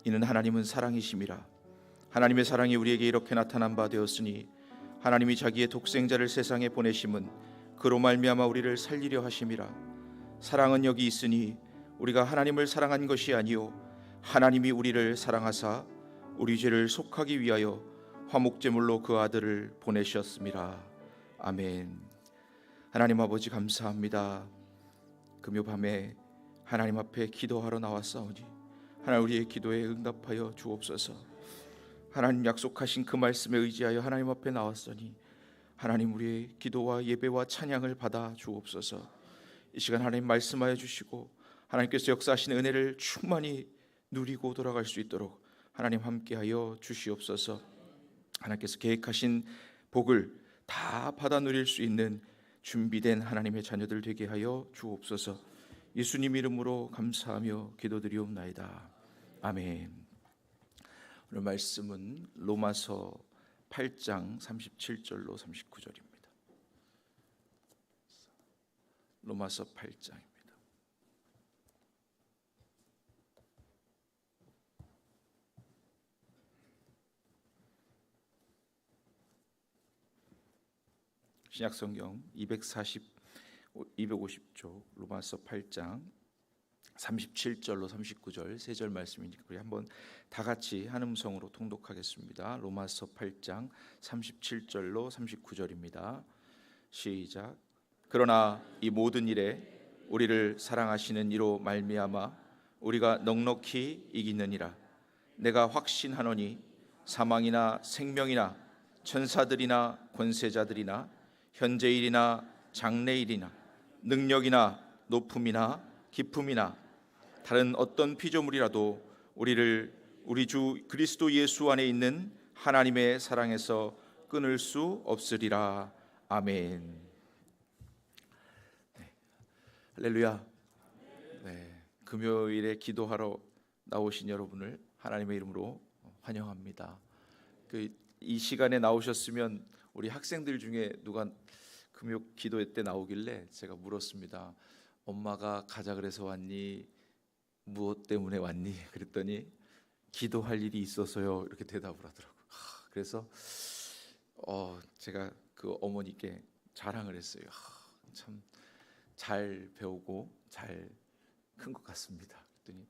이는 하나님은 사랑이심이라. 하나님의 사랑이 우리에게 이렇게 나타난 바 되었으니 하나님이 자기의 독생자를 세상에 보내심은 그로 말미암아 우리를 살리려 하심이라. 사랑은 여기 있으니 우리가 하나님을 사랑한 것이 아니요 하나님이 우리를 사랑하사 우리 죄를 속하기 위하여 화목제물로 그 아들을 보내셨음이라. 아멘. 하나님 아버지 감사합니다. 금요 밤에 하나님 앞에 기도하러 나왔사오니 하나님 우리의 기도에 응답하여 주옵소서. 하나님 약속하신 그 말씀에 의지하여 하나님 앞에 나왔으니 하나님 우리의 기도와 예배와 찬양을 받아 주옵소서. 이 시간 하나님 말씀하여 주시고 하나님께서 역사하신 은혜를 충만히 누리고 돌아갈 수 있도록 하나님 함께하여 주시옵소서. 하나님께서 계획하신 복을 다 받아 누릴 수 있는 준비된 하나님의 자녀들 되게 하여 주옵소서. 예수님 이름으로 감사하며 기도드리옵나이다. 아멘. 오늘 말씀은 로마서 8장 37절로 39절입니다. 로마서 8장입니다. 신약성경 250쪽 로마서 8장 37절로 39절 세 절 말씀이니까 우리 한번 다 같이 한 음성으로 통독하겠습니다. 로마서 8장 37절로 39절입니다. 시작. 그러나 이 모든 일에 우리를 사랑하시는 이로 말미암아 우리가 넉넉히 이기느니라. 내가 확신하노니 사망이나 생명이나 천사들이나 권세자들이나 현재일이나 장래일이나 능력이나 높음이나 깊음이나 다른 어떤 피조물이라도 우리를 우리 주 그리스도 예수 안에 있는 하나님의 사랑에서 끊을 수 없으리라. 아멘. 네. 할렐루야. 네. 금요일에 기도하러 나오신 여러분을 하나님의 이름으로 환영합니다. 이 시간에 나오셨으면 우리 학생들 중에 누가 금요 기도 때 나오길래 제가 물었습니다. 엄마가 가자 그래서 왔니? 무엇 때문에 왔니? 그랬더니 기도할 일이 있어서요. 이렇게 대답을 하더라고요. 그래서 제가 그 어머니께 자랑을 했어요. 참 잘 배우고 잘 큰 것 같습니다. 그랬더니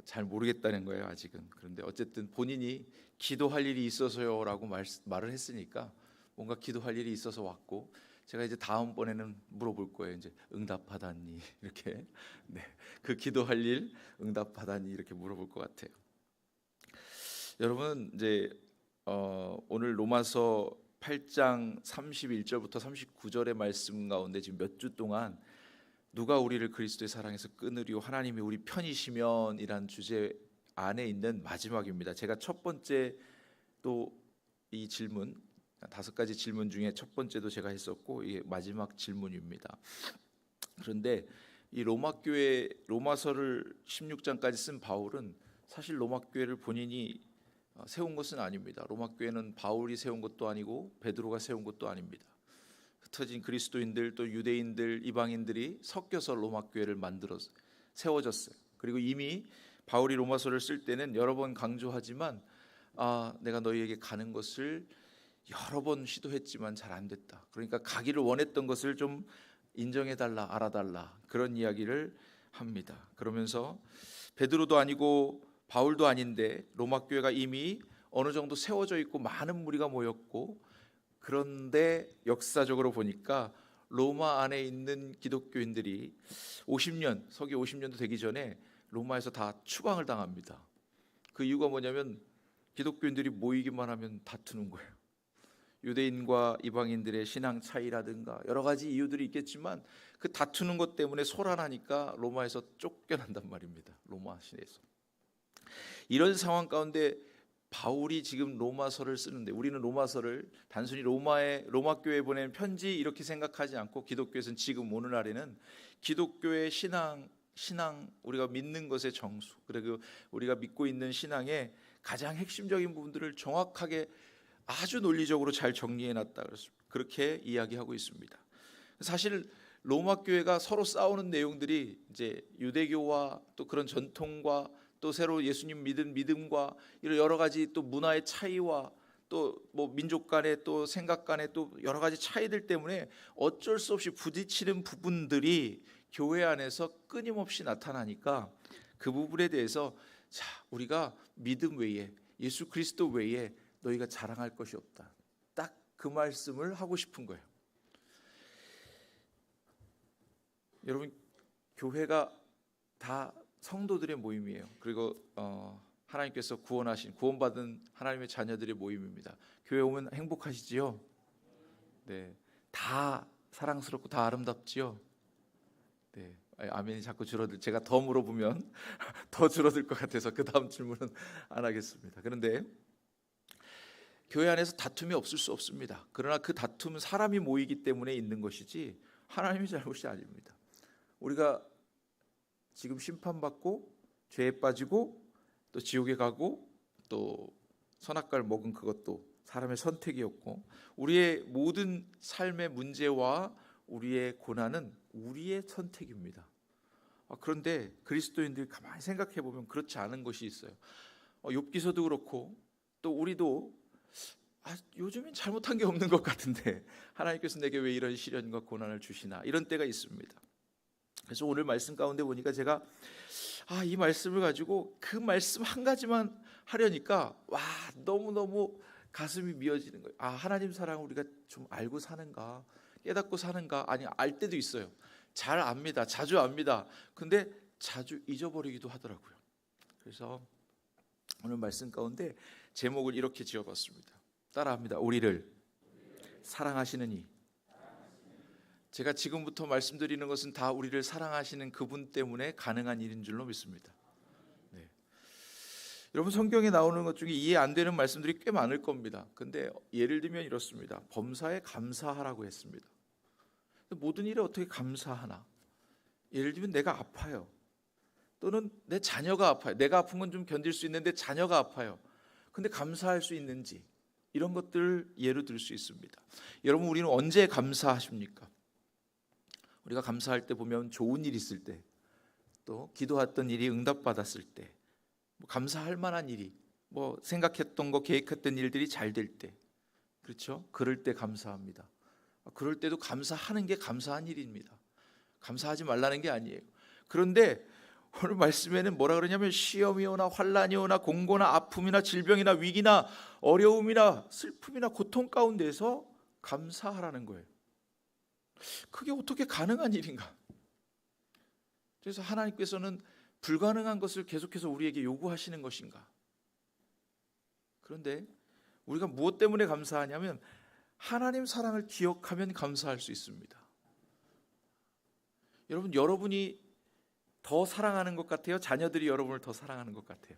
잘 모르겠다는 거예요. 아직은. 그런데 어쨌든 본인이 기도할 일이 있어서요라고 말을 했으니까 뭔가 기도할 일이 있어서 왔고, 제가 이제 다음번에는 물어볼 거예요. 이제 응답받았니? 이렇게. 네. 그 기도할 일 응답받았니? 이렇게 물어볼 것 같아요. 여러분 이제 오늘 로마서 8장 31절부터 39절의 말씀 가운데 지금 몇 주 동안 누가 우리를 그리스도의 사랑에서 끊으리요 하나님이 우리 편이시면이란 주제 안에 있는 마지막입니다. 제가 첫 번째 또 이 질문 5가지 질문 중에 첫 번째도 제가 했었고 이게 마지막 질문입니다. 그런데 이 로마교회 로마서를 16장까지 쓴 바울은 사실 로마교회를 본인이 세운 것은 아닙니다. 로마교회는 바울이 세운 것도 아니고 베드로가 세운 것도 아닙니다. 흩어진 그리스도인들 또 유대인들 이방인들이 섞여서 로마교회를 만들어서 세워졌어요. 그리고 이미 바울이 로마서를 쓸 때는 여러 번 강조하지만 내가 너희에게 가는 것을 여러 번 시도했지만 잘 안 됐다. 그러니까 가기를 원했던 것을 좀 인정해달라, 알아달라, 그런 이야기를 합니다. 그러면서 베드로도 아니고 바울도 아닌데 로마 교회가 이미 어느 정도 세워져 있고 많은 무리가 모였고, 그런데 역사적으로 보니까 로마 안에 있는 기독교인들이 50년, 서기 50년도 되기 전에 로마에서 다 추방을 당합니다. 그 이유가 뭐냐면 기독교인들이 모이기만 하면 다투는 거예요. 유대인과 이방인들의 신앙 차이라든가 여러 가지 이유들이 있겠지만 그 다투는 것 때문에 소란하니까 로마에서 쫓겨난단 말입니다. 로마 시내에서. 이런 상황 가운데 바울이 지금 로마서를 쓰는데, 우리는 로마서를 단순히 로마 교회에 보낸 편지 이렇게 생각하지 않고 기독교에서는 지금 오늘날에는 기독교의 신앙 우리가 믿는 것의 정수, 그리고 우리가 믿고 있는 신앙의 가장 핵심적인 부분들을 정확하게 아주 논리적으로 잘 정리해놨다, 그렇게 이야기하고 있습니다. 사실 로마 교회가 서로 싸우는 내용들이 이제 유대교와 또 그런 전통과 또 새로 예수님 믿은 믿음과 이런 여러 가지 또 문화의 차이와 또 뭐 민족 간의 또 생각 간의 또 여러 가지 차이들 때문에 어쩔 수 없이 부딪히는 부분들이 교회 안에서 끊임없이 나타나니까 그 부분에 대해서 자, 우리가 믿음 외에 예수 그리스도 외에 너희가 자랑할 것이 없다. 딱 그 말씀을 하고 싶은 거예요. 여러분, 교회가 다 성도들의 모임이에요. 그리고 하나님께서 구원받은 하나님의 자녀들의 모임입니다. 교회 오면 행복하시지요? 네, 다 사랑스럽고 다 아름답지요? 네, 아멘이 자꾸 줄어들. 제가 더 물어보면 더 줄어들 것 같아서 그 다음 질문은 안 하겠습니다. 그런데 교회 안에서 다툼이 없을 수 없습니다. 그러나 그 다툼은 사람이 모이기 때문에 있는 것이지 하나님의 잘못이 아닙니다. 우리가 지금 심판받고 죄에 빠지고 또 지옥에 가고 또 선악과를 먹은 그것도 사람의 선택이었고, 우리의 모든 삶의 문제와 우리의 고난은 우리의 선택입니다. 그런데 그리스도인들이 가만히 생각해 보면 그렇지 않은 것이 있어요. 욥기서도 그렇고 또 우리도 요즘엔 잘못한 게 없는 것 같은데 하나님께서 내게 왜 이런 시련과 고난을 주시나, 이런 때가 있습니다. 그래서 오늘 말씀 가운데 보니까 제가 이 말씀을 가지고 그 말씀 한 가지만 하려니까 너무너무 가슴이 미어지는 거예요. 하나님 사랑을 우리가 좀 알고 사는가, 깨닫고 사는가. 아니, 알 때도 있어요. 잘 압니다. 자주 압니다. 근데 자주 잊어버리기도 하더라고요. 그래서 오늘 말씀 가운데 제목을 이렇게 지어봤습니다. 따라합니다. 우리를 사랑하시는 이. 제가 지금부터 말씀드리는 것은 다 우리를 사랑하시는 그분 때문에 가능한 일인 줄로 믿습니다. 네. 여러분, 성경에 나오는 것 중에 이해 안 되는 말씀들이 꽤 많을 겁니다. 근데 예를 들면 이렇습니다. 범사에 감사하라고 했습니다. 모든 일에 어떻게 감사하나? 예를 들면 내가 아파요. 또는 내 자녀가 아파요. 내가 아픈 건 좀 견딜 수 있는데 자녀가 아파요. 근데 감사할 수 있는지, 이런 것들을 예로 들 수 있습니다. 여러분, 우리는 언제 감사하십니까? 우리가 감사할 때 보면 좋은 일 있을 때, 또 기도했던 일이 응답받았을 때, 감사할 만한 일이, 생각했던 거, 계획했던 일들이 잘 될 때, 그렇죠? 그럴 때 감사합니다. 그럴 때도 감사하는 게 감사한 일입니다. 감사하지 말라는 게 아니에요. 그런데 오늘 말씀에는 뭐라 그러냐면 시험이 오나 환난이 오나 공고나 아픔이나 질병이나 위기나 어려움이나 슬픔이나 고통 가운데서 감사하라는 거예요. 그게 어떻게 가능한 일인가? 그래서 하나님께서는 불가능한 것을 계속해서 우리에게 요구하시는 것인가? 그런데 우리가 무엇 때문에 감사하냐면 하나님 사랑을 기억하면 감사할 수 있습니다. 여러분이 더 사랑하는 것 같아요? 자녀들이 여러분을 더 사랑하는 것 같아요?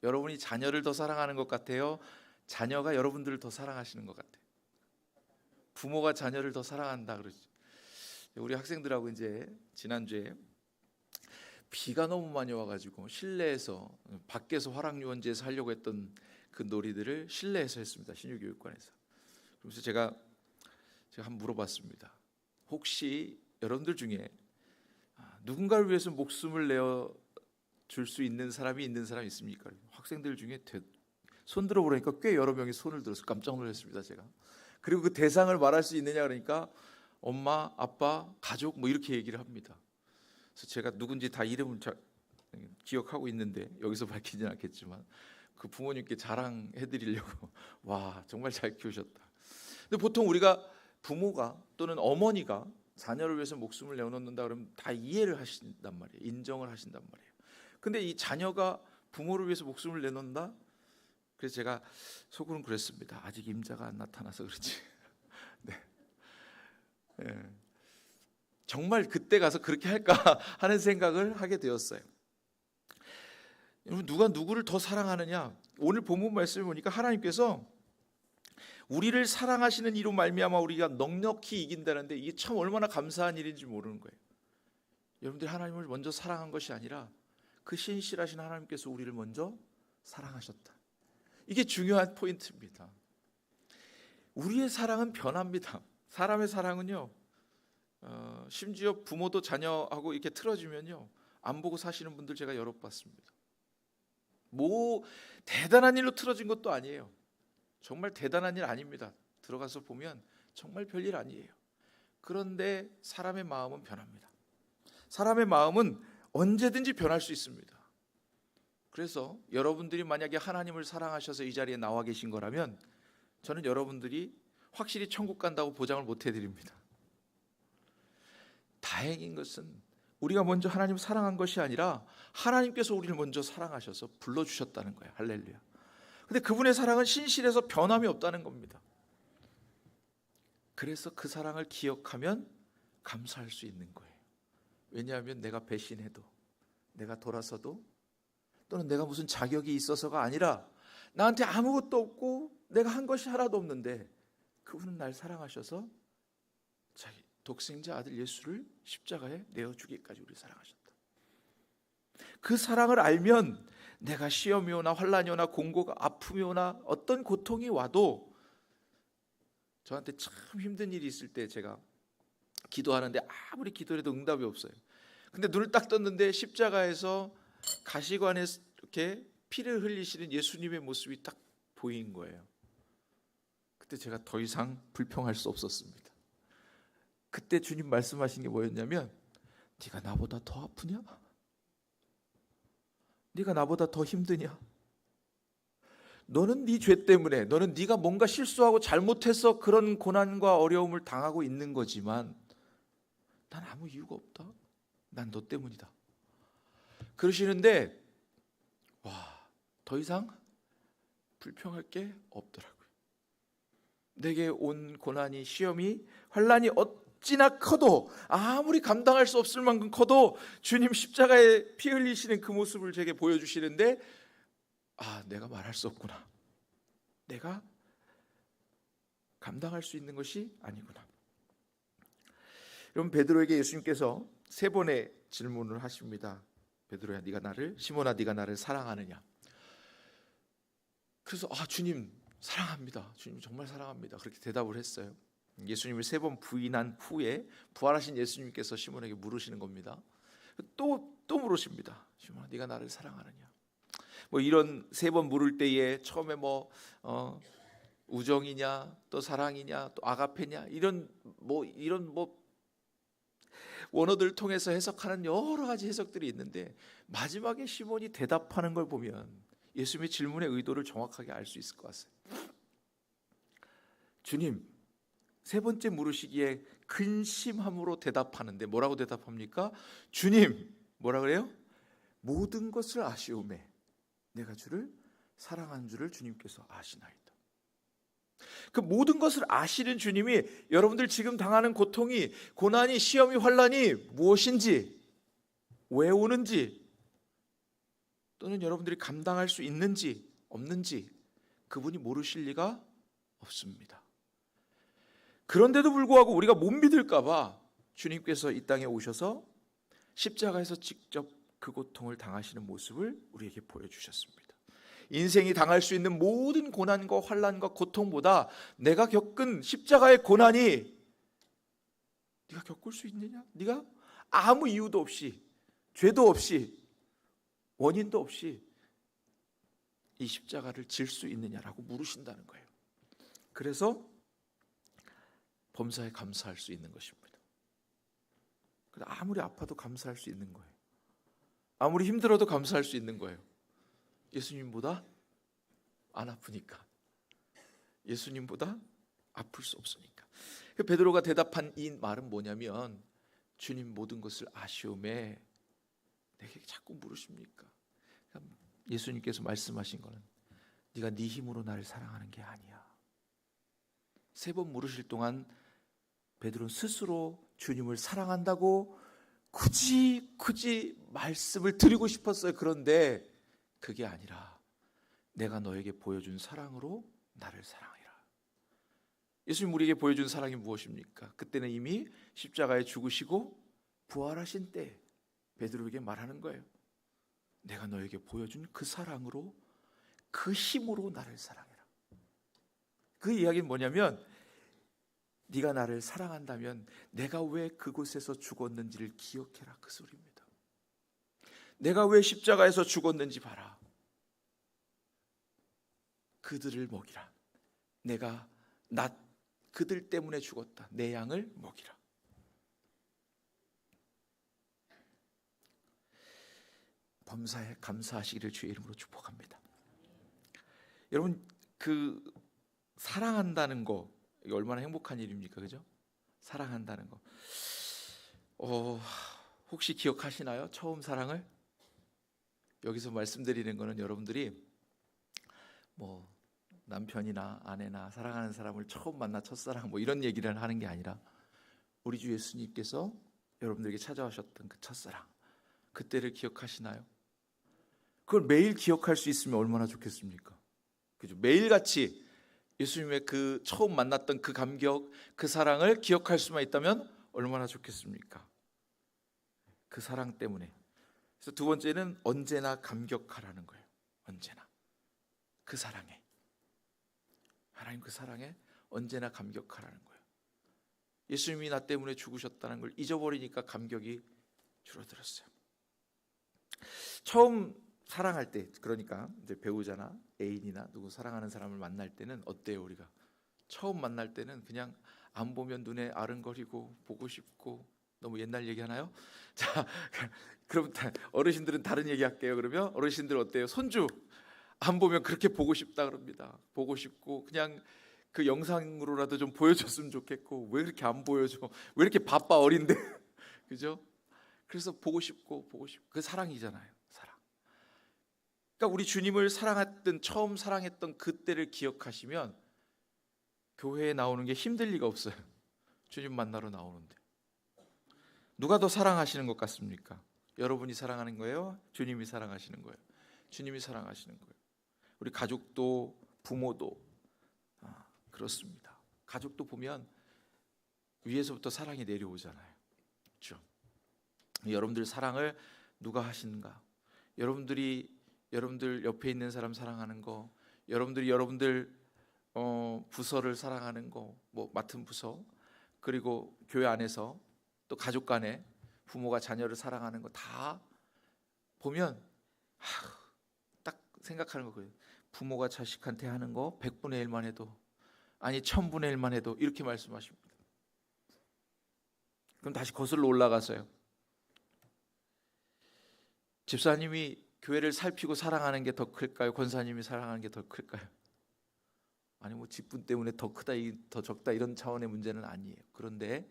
여러분이 자녀를 더 사랑하는 것 같아요? 자녀가 여러분들을 더 사랑하시는 것 같아요? 부모가 자녀를 더 사랑한다 그러죠. 우리 학생들하고 이제 지난주에 비가 너무 많이 와가지고 실내에서, 밖에서 화랑유원지에서 하려고 했던 그 놀이들을 실내에서 했습니다. 신유교육관에서. 그래서 제가 한번 물어봤습니다. 혹시 여러분들 중에 누군가를 위해서 목숨을 내어 줄 수 있는 사람이 있습니까? 학생들 중에 손 들어보니까 꽤 여러 명이 손을 들어서 깜짝 놀랐습니다. 제가. 그리고 그 대상을 말할 수 있느냐 그러니까 엄마, 아빠, 가족 이렇게 얘기를 합니다. 그래서 제가 누군지 다 이름을 잘 기억하고 있는데 여기서 밝히지는 않겠지만 그 부모님께 자랑해드리려고 와, 정말 잘 키우셨다. 근데 보통 우리가 부모가 또는 어머니가 자녀를 위해서 목숨을 내어놓는다 그러면 다 이해를 하신단 말이에요. 인정을 하신단 말이에요. 근데 이 자녀가 부모를 위해서 목숨을 내놓는다? 그래서 제가 속으로는 그랬습니다. 아직 임자가 안 나타나서 그렇지. 네. 네. 정말 그때 가서 그렇게 할까 하는 생각을 하게 되었어요. 여러분, 누가 누구를 더 사랑하느냐? 오늘 본문 말씀을 보니까 하나님께서 우리를 사랑하시는 이로 말미암아 우리가 넉넉히 이긴다는데 이게 참 얼마나 감사한 일인지 모르는 거예요. 여러분들이 하나님을 먼저 사랑한 것이 아니라 그 신실하신 하나님께서 우리를 먼저 사랑하셨다. 이게 중요한 포인트입니다. 우리의 사랑은 변합니다. 사람의 사랑은요, 심지어 부모도 자녀하고 이렇게 틀어지면요, 안 보고 사시는 분들 제가 여러 봤습니다. 뭐 대단한 일로 틀어진 것도 아니에요. 정말 대단한 일 아닙니다. 들어가서 보면 정말 별일 아니에요. 그런데 사람의 마음은 변합니다. 사람의 마음은 언제든지 변할 수 있습니다. 그래서 여러분들이 만약에 하나님을 사랑하셔서 이 자리에 나와 계신 거라면 저는 여러분들이 확실히 천국 간다고 보장을 못 해드립니다. 다행인 것은 우리가 먼저 하나님을 사랑한 것이 아니라 하나님께서 우리를 먼저 사랑하셔서 불러주셨다는 거예요. 할렐루야. 근데 그분의 사랑은 신실해서 변함이 없다는 겁니다. 그래서 그 사랑을 기억하면 감사할 수 있는 거예요. 왜냐하면 내가 배신해도, 내가 돌아서도, 또는 내가 무슨 자격이 있어서가 아니라 나한테 아무것도 없고 내가 한 것이 하나도 없는데 그분은 날 사랑하셔서 자기 독생자 아들 예수를 십자가에 내어주기까지 우리 사랑하셨다. 그 사랑을 알면 내가 시험이 오나 환난이 오나 공고가 아픔이 오나 어떤 고통이 와도, 저한테 참 힘든 일이 있을 때 제가 기도하는데 아무리 기도해도 응답이 없어요. 근데 눈을 딱 떴는데 십자가에서 가시관에 이렇게 피를 흘리시는 예수님의 모습이 딱 보인 거예요. 그때 제가 더 이상 불평할 수 없었습니다. 그때 주님 말씀하신 게 뭐였냐면, 네가 나보다 더 아프냐? 네가 나보다 더 힘드냐? 너는 네 죄 때문에, 너는 네가 뭔가 실수하고 잘못해서 그런 고난과 어려움을 당하고 있는 거지만 난 아무 이유가 없다. 난 너 때문이다. 그러시는데 더 이상 불평할 게 없더라고요. 내게 온 고난이, 시험이, 환난이 어찌나 커도, 아무리 감당할 수 없을 만큼 커도 주님 십자가에 피 흘리시는 그 모습을 제게 보여주시는데, 내가 말할 수 없구나. 내가 감당할 수 있는 것이 아니구나. 여러분, 베드로에게 예수님께서 3번의 질문을 하십니다. 베드로야, 네가 나를, 시몬아, 네가 나를 사랑하느냐? 그래서 주님 사랑합니다. 주님 정말 사랑합니다. 그렇게 대답을 했어요. 예수님을 3번 부인한 후에 부활하신 예수님께서 시몬에게 물으시는 겁니다. 또 물으십니다. 시몬아, 네가 나를 사랑하느냐? 뭐 이런 3번 물을 때에 처음에 우정이냐, 또 사랑이냐, 또 아가페냐, 이런 원어들을 통해서 해석하는 여러 가지 해석들이 있는데, 마지막에 시몬이 대답하는 걸 보면 예수님의 질문의 의도를 정확하게 알 수 있을 것 같아요. 주님, 3번째 물으시기에 근심함으로 대답하는데 뭐라고 대답합니까? 주님, 뭐라 그래요? 모든 것을 아시오매 내가 주를 사랑하는 줄을 주님께서 아시나이다. 그 모든 것을 아시는 주님이 여러분들 지금 당하는 고통이, 고난이, 시험이, 환난이 무엇인지, 왜 오는지, 또는 여러분들이 감당할 수 있는지 없는지 그분이 모르실 리가 없습니다. 그런데도 불구하고 우리가 못 믿을까 봐 주님께서 이 땅에 오셔서 십자가에서 직접 그 고통을 당하시는 모습을 우리에게 보여주셨습니다. 인생이 당할 수 있는 모든 고난과 환난과 고통보다 내가 겪은 십자가의 고난이 네가 겪을 수 있느냐? 네가 아무 이유도 없이, 죄도 없이, 원인도 없이 이 십자가를 질 수 있느냐라고 물으신다는 거예요. 그래서 범사에 감사할 수 있는 것입니다. 아무리 아파도 감사할 수 있는 거예요. 아무리 힘들어도 감사할 수 있는 거예요. 예수님보다 안 아프니까, 예수님보다 아플 수 없으니까. 베드로가 대답한 이 말은 뭐냐면, 주님 모든 것을 아시오매 내게 자꾸 물으십니까? 예수님께서 말씀하신 거는 네가 네 힘으로 나를 사랑하는 게 아니야. 3번 물으실 동안 베드로는 스스로 주님을 사랑한다고 굳이 말씀을 드리고 싶었어요. 그런데 그게 아니라 내가 너에게 보여준 사랑으로 나를 사랑해라. 예수님 우리에게 보여준 사랑이 무엇입니까? 그때는 이미 십자가에 죽으시고 부활하신 때 베드로에게 말하는 거예요. 내가 너에게 보여준 그 사랑으로, 그 힘으로 나를 사랑해라. 그 이야기는 뭐냐면, 네가 나를 사랑한다면 내가 왜 그곳에서 죽었는지를 기억해라, 그 소리입니다. 내가 왜 십자가에서 죽었는지 봐라. 그들을 먹이라. 내가 그들 때문에 죽었다. 내 양을 먹이라. 범사에 감사하시기를 주의 이름으로 축복합니다. 여러분, 그 사랑한다는 거, 이게 얼마나 행복한 일입니까? 그죠? 사랑한다는 거. 혹시 기억하시나요? 처음 사랑을? 여기서 말씀드리는 거는 여러분들이 뭐 남편이나 아내나 사랑하는 사람을 처음 만나 첫사랑 뭐 이런 얘기를 하는 게 아니라 우리 주 예수님께서 여러분들에게 찾아오셨던 그 첫사랑, 그때를 기억하시나요? 그걸 매일 기억할 수 있으면 얼마나 좋겠습니까? 그죠? 매일같이 예수님의 그 처음 만났던 그 감격, 그 사랑을 기억할 수만 있다면 얼마나 좋겠습니까? 그 사랑 때문에. 그래서 두 번째는 언제나 감격하라는 거예요. 언제나 그 사랑에, 하나님 그 사랑에 언제나 감격하라는 거예요. 예수님이 나 때문에 죽으셨다는 걸 잊어버리니까 감격이 줄어들었어요. 처음 사랑할 때, 그러니까 이제 배우자나 애인이나 누구 사랑하는 사람을 만날 때는 어때요? 우리가 처음 만날 때는 그냥 안 보면 눈에 아른거리고 보고 싶고, 너무 옛날 얘기 하나요? 자, 그럼 어르신들은 다른 얘기 할게요. 그러면 어르신들 어때요? 손주 안 보면 그렇게 보고 싶다 그럽니다. 보고 싶고 그냥 그 영상으로라도 좀 보여줬으면 좋겠고, 왜 그렇게 안 보여줘? 왜 이렇게 바빠 어린데? 그죠? 그래서 보고 싶고 그 사랑이잖아요. 사랑. 그러니까 우리 주님을 사랑했던, 처음 사랑했던 그때를 기억하시면 교회에 나오는 게 힘들 리가 없어요. 주님 만나러 나오는데. 누가 더 사랑하시는 것 같습니까? 여러분이 사랑하는 거예요? 주님이 사랑하시는 거예요? 주님이 사랑하시는 거예요. 우리 가족도 부모도 그렇습니다. 가족도 보면 위에서부터 사랑이 내려오잖아요. 그렇죠? 여러분들 사랑을 누가 하시는가? 여러분들 옆에 있는 사람 사랑하는 거, 여러분들 부서를 사랑하는 거, 뭐 맡은 부서, 그리고 교회 안에서 또 가족 간에 부모가 자녀를 사랑하는 거 다 보면 딱 생각하는 거예요. 부모가 자식한테 하는 거 100분의 1만 해도, 아니 1000분의 1만 해도 이렇게 말씀하십니다. 그럼 다시 거슬러 올라가서요. 집사님이 교회를 살피고 사랑하는 게 더 클까요? 권사님이 사랑하는 게 더 클까요? 아니 뭐 직분 때문에 더 크다 더 적다 이런 차원의 문제는 아니에요. 그런데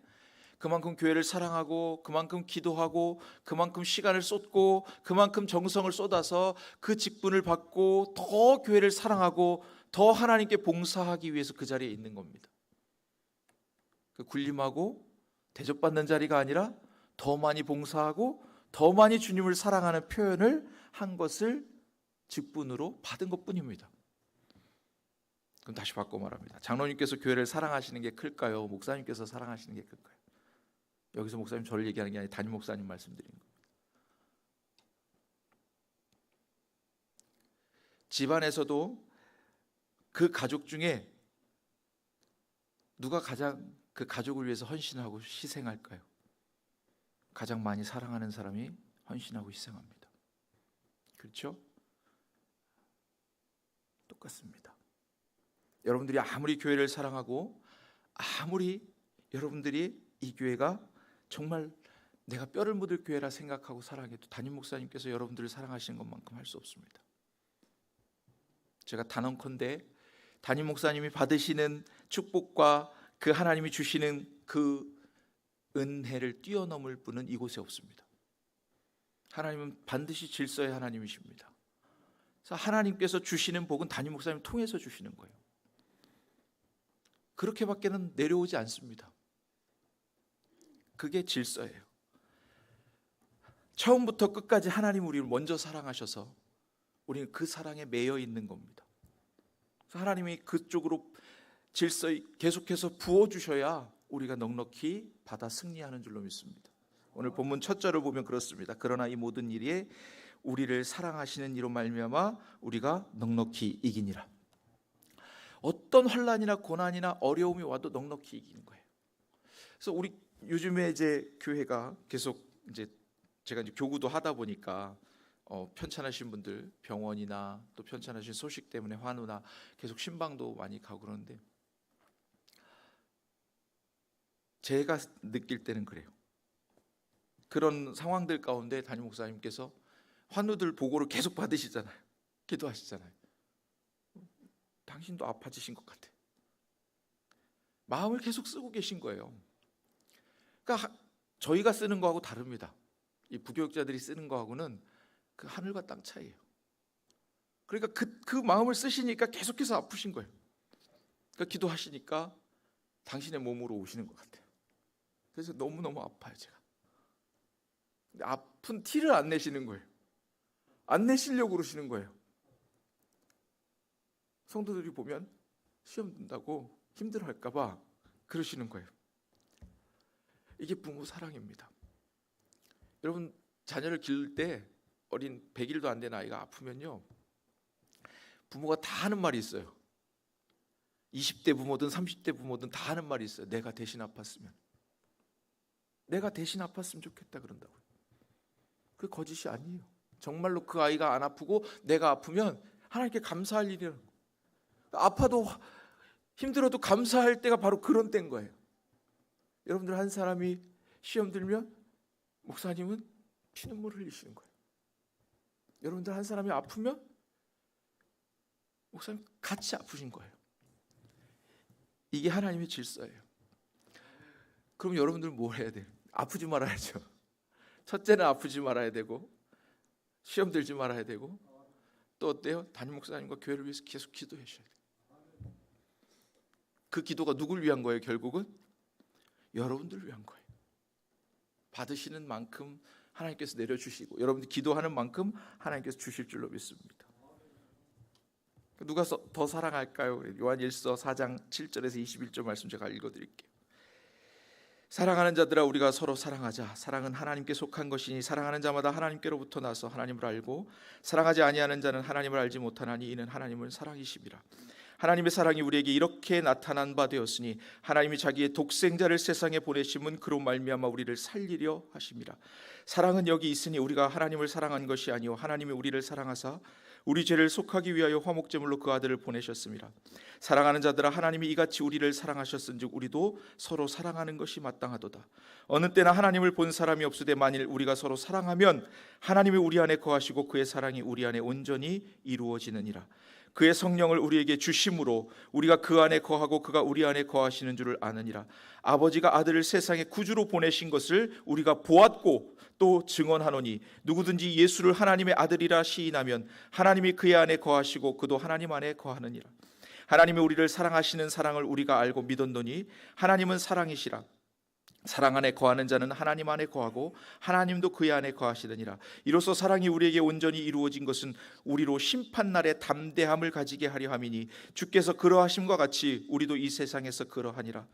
그만큼 교회를 사랑하고, 그만큼 기도하고, 그만큼 시간을 쏟고, 그만큼 정성을 쏟아서 그 직분을 받고 더 교회를 사랑하고 더 하나님께 봉사하기 위해서 그 자리에 있는 겁니다. 그 군림하고 대접받는 자리가 아니라 더 많이 봉사하고 더 많이 주님을 사랑하는 표현을 한 것을 직분으로 받은 것뿐입니다. 그럼 다시 바꿔 말합니다. 장로님께서 교회를 사랑하시는 게 클까요? 목사님께서 사랑하시는 게 클까요? 여기서 목사님 저를 얘기하는 게 아니라 담임 목사님 말씀드리는 겁니다. 집안에서도 그 가족 중에 누가 가장 그 가족을 위해서 헌신하고 희생할까요? 가장 많이 사랑하는 사람이 헌신하고 희생합니다. 그렇죠? 똑같습니다. 여러분들이 아무리 교회를 사랑하고 아무리 여러분들이 이 교회가 정말 내가 뼈를 묻을 교회라 생각하고 사랑해도 담임 목사님께서 여러분들을 사랑하시는 것만큼 할 수 없습니다. 제가 단언컨대 담임 목사님이 받으시는 축복과 그 하나님이 주시는 그 은혜를 뛰어넘을 분은 이곳에 없습니다. 하나님은 반드시 질서의 하나님이십니다. 그래서 하나님께서 주시는 복은 담임 목사님 통해서 주시는 거예요. 그렇게밖에는 내려오지 않습니다. 그게 질서예요. 처음부터 끝까지 하나님 우리를 먼저 사랑하셔서 우리는 그 사랑에 매여 있는 겁니다. 하나님이 그쪽으로 질서 계속해서 부어주셔야 우리가 넉넉히 받아 승리하는 줄로 믿습니다. 오늘 본문 첫 절을 보면 그렇습니다. 그러나 이 모든 일에 우리를 사랑하시는 이로 말미암아 우리가 넉넉히 이기니라. 어떤 환난이나 고난이나 어려움이 와도 넉넉히 이기는 거예요. 그래서 우리 요즘에 이제 교회가 계속 이제 제가 이제 교구도 하다 보니까 편찮으신 분들 병원이나 또 편찮으신 소식 때문에 환우나 계속 신방도 많이 가고 그러는데 제가 느낄 때는 그래요. 그런 상황들 가운데 담임 목사님께서 환우들 보고를 계속 받으시잖아요. 기도하시잖아요. 당신도 아파지신 것 같아. 마음을 계속 쓰고 계신 거예요. 그러니까 저희가 쓰는 거하고 다릅니다. 이 부교육자들이 쓰는 거하고는 그 하늘과 땅 차이예요. 그러니까 그 마음을 쓰시니까 계속해서 아프신 거예요. 그러니까 기도하시니까 당신의 몸으로 오시는 것 같아요. 그래서 너무너무 아파요, 제가. 근데 아픈 티를 안 내시는 거예요. 안 내시려고 그러시는 거예요. 성도들이 보면 시험 든다고 힘들어할까 봐 그러시는 거예요. 이게 부모 사랑입니다. 여러분, 자녀를 기를 때 어린 100일도 안 된 아이가 아프면요, 부모가 다 하는 말이 있어요. 20대 부모든 30대 부모든 다 하는 말이 있어요. 내가 대신 아팠으면, 내가 대신 아팠으면 좋겠다 그런다고요. 그게 거짓이 아니에요. 정말로 그 아이가 안 아프고 내가 아프면 하나님께 감사할 일이라는 거예요. 아파도 힘들어도 감사할 때가 바로 그런 때인 거예요. 여러분들 한 사람이 시험 들면 목사님은 피눈물 흘리시는 거예요. 여러분들 한 사람이 아프면 목사님 같이 아프신 거예요. 이게 하나님의 질서예요. 그럼 여러분들은 뭘 해야 돼요? 아프지 말아야죠. 첫째는 아프지 말아야 되고, 시험 들지 말아야 되고, 또 어때요? 담임 목사님과 교회를 위해서 계속 기도해 주셔야 돼요. 그 기도가 누굴 위한 거예요? 결국은 여러분들을 위한 거예요. 받으시는 만큼 하나님께서 내려주시고, 여러분들 기도하는 만큼 하나님께서 주실 줄로 믿습니다. 누가 더 사랑할까요? 요한 1서 4장 7절에서 21절 말씀 제가 읽어드릴게요. 사랑하는 자들아, 우리가 서로 사랑하자. 사랑은 하나님께 속한 것이니 사랑하는 자마다 하나님께로부터 나서 하나님을 알고, 사랑하지 아니하는 자는 하나님을 알지 못하나니 이는 하나님은 사랑이심이라. 하나님의 사랑이 우리에게 이렇게 나타난 바 되었으니 하나님이 자기의 독생자를 세상에 보내심은 그로 말미암아 우리를 살리려 하심이라. 사랑은 여기 있으니 우리가 하나님을 사랑한 것이 아니요 하나님이 우리를 사랑하사 우리 죄를 속하기 위하여 화목제물로 그 아들을 보내셨습니다. 사랑하는 자들아, 하나님이 이같이 우리를 사랑하셨은즉 우리도 서로 사랑하는 것이 마땅하도다. 어느 때나 하나님을 본 사람이 없으되 만일 우리가 서로 사랑하면 하나님이 우리 안에 거하시고 그의 사랑이 우리 안에 온전히 이루어지느니라. 그의 성령을 우리에게 주심으로 우리가 그 안에 거하고 그가 우리 안에 거하시는 줄을 아느니라. 아버지가 아들을 세상에 구주로 보내신 것을 우리가 보았고 또 증언하노니 누구든지 예수를 하나님의 아들이라 시인하면 하나님이 그의 안에 거하시고 그도 하나님 안에 거하느니라. 하나님이 우리를 사랑하시는 사랑을 우리가 알고 믿었노니 하나님은 사랑이시라. 사랑 안에 거하는 자는 하나님 안에 거하고 하나님도 그의 안에 거하시느니라. 이로써 사랑이 우리에게 온전히 이루어진 것은 우리로 심판날에 담대함을 가지게 하려 함이니 주께서 그러하심과 같이 우리도 이 세상에서 그러하니라.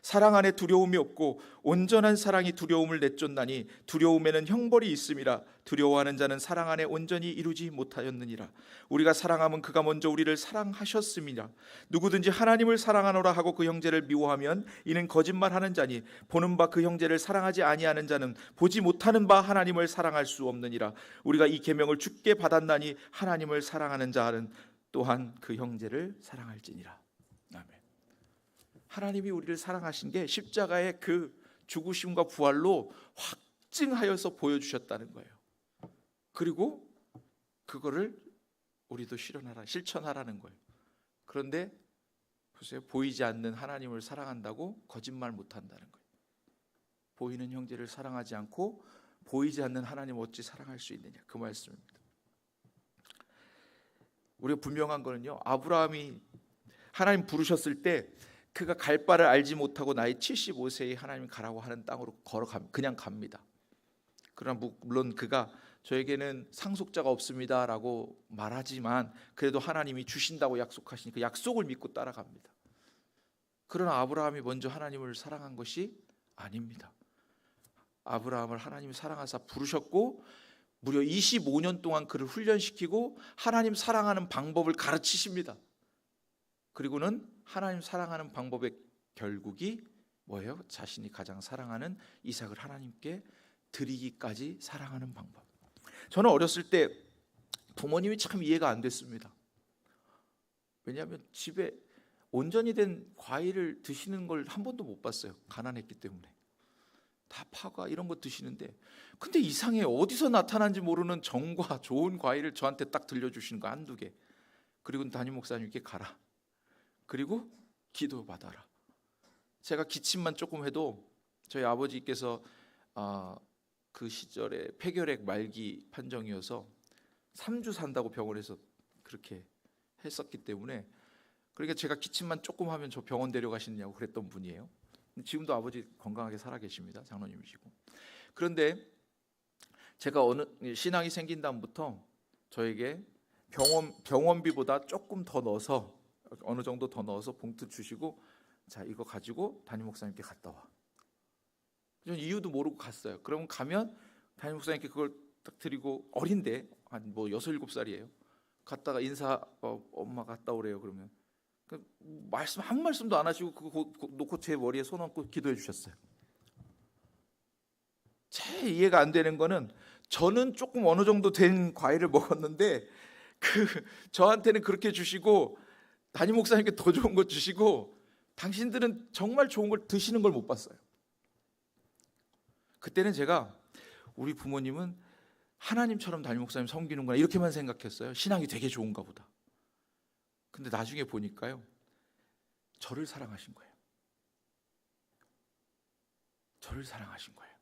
사랑 안에 두려움이 없고 온전한 사랑이 두려움을 내쫓나니 두려움에는 형벌이 있음이라. 두려워하는 자는 사랑 안에 온전히 이루지 못하였느니라. 우리가 사랑하면 그가 먼저 우리를 사랑하셨음이라. 누구든지 하나님을 사랑하노라 하고 그 형제를 미워하면 이는 거짓말하는 자니 보는 바 그 형제를 사랑하지 아니하는 자는 보지 못하는 바 하나님을 사랑할 수 없느니라. 우리가 이 계명을 주께 받았나니 하나님을 사랑하는 자는 또한 그 형제를 사랑할지니라. 아멘. 하나님이 우리를 사랑하신 게 십자가의 그 죽으심과 부활로 확증하여서 보여주셨다는 거예요. 그리고 그거를 우리도 실천하라는 거예요. 그런데 보세요, 보이지 않는 하나님을 사랑한다고 거짓말 못한다는 거예요. 보이는 형제를 사랑하지 않고 보이지 않는 하나님 어찌 사랑할 수 있느냐, 그 말씀입니다. 우리가 분명한 거는요, 아브라함이 하나님 부르셨을 때 그가 갈 바를 알지 못하고 나이 75세에 하나님 가라고 하는 땅으로 그냥 갑니다. 그러나 물론 그가 저에게는 상속자가 없습니다라고 말하지만 그래도 하나님이 주신다고 약속하시니 그 약속을 믿고 따라갑니다. 그러나 아브라함이 먼저 하나님을 사랑한 것이 아닙니다. 아브라함을 하나님이 사랑하사 부르셨고 무려 25년 동안 그를 훈련시키고 하나님 사랑하는 방법을 가르치십니다. 그리고는 하나님 사랑하는 방법의 결국이 뭐예요? 자신이 가장 사랑하는 이삭을 하나님께 드리기까지 사랑하는 방법. 저는 어렸을 때 부모님이 참 이해가 안 됐습니다. 왜냐하면 집에 온전히 된 과일을 드시는 걸 한 번도 못 봤어요. 가난했기 때문에. 다 파과 이런 거 드시는데, 근데 이상해. 어디서 나타난지 모르는 정과 좋은 과일을 저한테 딱 들려주시는 거 한두 개. 그리고 담임 목사님께 가라. 그리고 기도 받아라. 제가 기침만 조금 해도 저희 아버지께서 그 시절에 폐결핵 말기 판정이어서 3주 산다고 병원에서 그렇게 했었기 때문에, 그러니까 제가 기침만 조금 하면 저 병원 데려가시느냐고 그랬던 분이에요. 지금도 아버지 건강하게 살아 계십니다. 장로님이시고. 그런데 제가 어느 신앙이 생긴 다음부터 저에게 병원비보다 조금 더 넣어서, 어느 정도 더 넣어서 봉투 주시고, 자, 이거 가지고 담임 목사님께 갔다 와. 저는 이유도 모르고 갔어요. 그러면 가면 담임 목사님께 그걸 딱 드리고, 어린데 한 뭐 6, 7살이에요. 갔다가 인사, 엄마 갔다 오래요. 그러면 말씀 한 말씀도 안 하시고 그거 놓고 제 머리에 손 얹고 기도해 주셨어요. 제 이해가 안 되는 거는, 저는 조금 어느 정도 된 과일을 먹었는데 저한테는 그렇게 주시고 담임 목사님께 더 좋은 거 주시고, 당신들은 정말 좋은 걸 드시는 걸 못 봤어요. 그때는 제가 우리 부모님은 하나님처럼 담임 목사님 섬기는구나 이렇게만 생각했어요. 신앙이 되게 좋은가 보다. 근데 나중에 보니까요, 저를 사랑하신 거예요. 저를 사랑하신 거예요.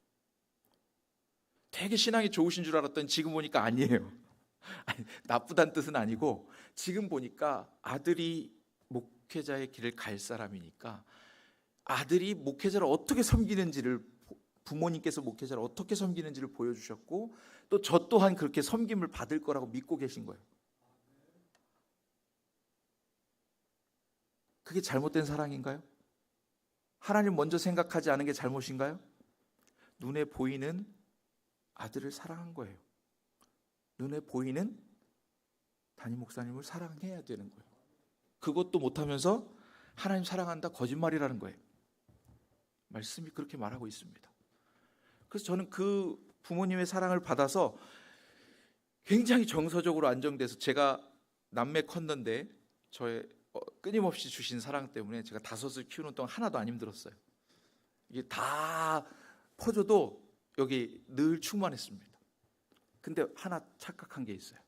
되게 신앙이 좋으신 줄 알았더니 지금 보니까 아니에요. 아니, 나쁘다는 뜻은 아니고, 지금 보니까 아들이 목회자의 길을 갈 사람이니까 아들이 목회자를 어떻게 섬기는지를, 부모님께서 목회자를 어떻게 섬기는지를 보여주셨고, 또 저 또한 그렇게 섬김을 받을 거라고 믿고 계신 거예요. 그게 잘못된 사랑인가요? 하나님 먼저 생각하지 않은 게 잘못인가요? 눈에 보이는 아들을 사랑한 거예요. 눈에 보이는 담임 목사님을 사랑해야 되는 거예요. 그것도 못하면서 하나님 사랑한다 거짓말이라는 거예요. 말씀이 그렇게 말하고 있습니다. 그래서 저는 그 부모님의 사랑을 받아서 굉장히 정서적으로 안정돼서, 제가 남매 컸는데 저의 끊임없이 주신 사랑 때문에 제가 5을 키우는 동안 하나도 안 힘들었어요. 이게 다 퍼줘도 여기 늘 충만했습니다. 근데 하나 착각한 게 있어요.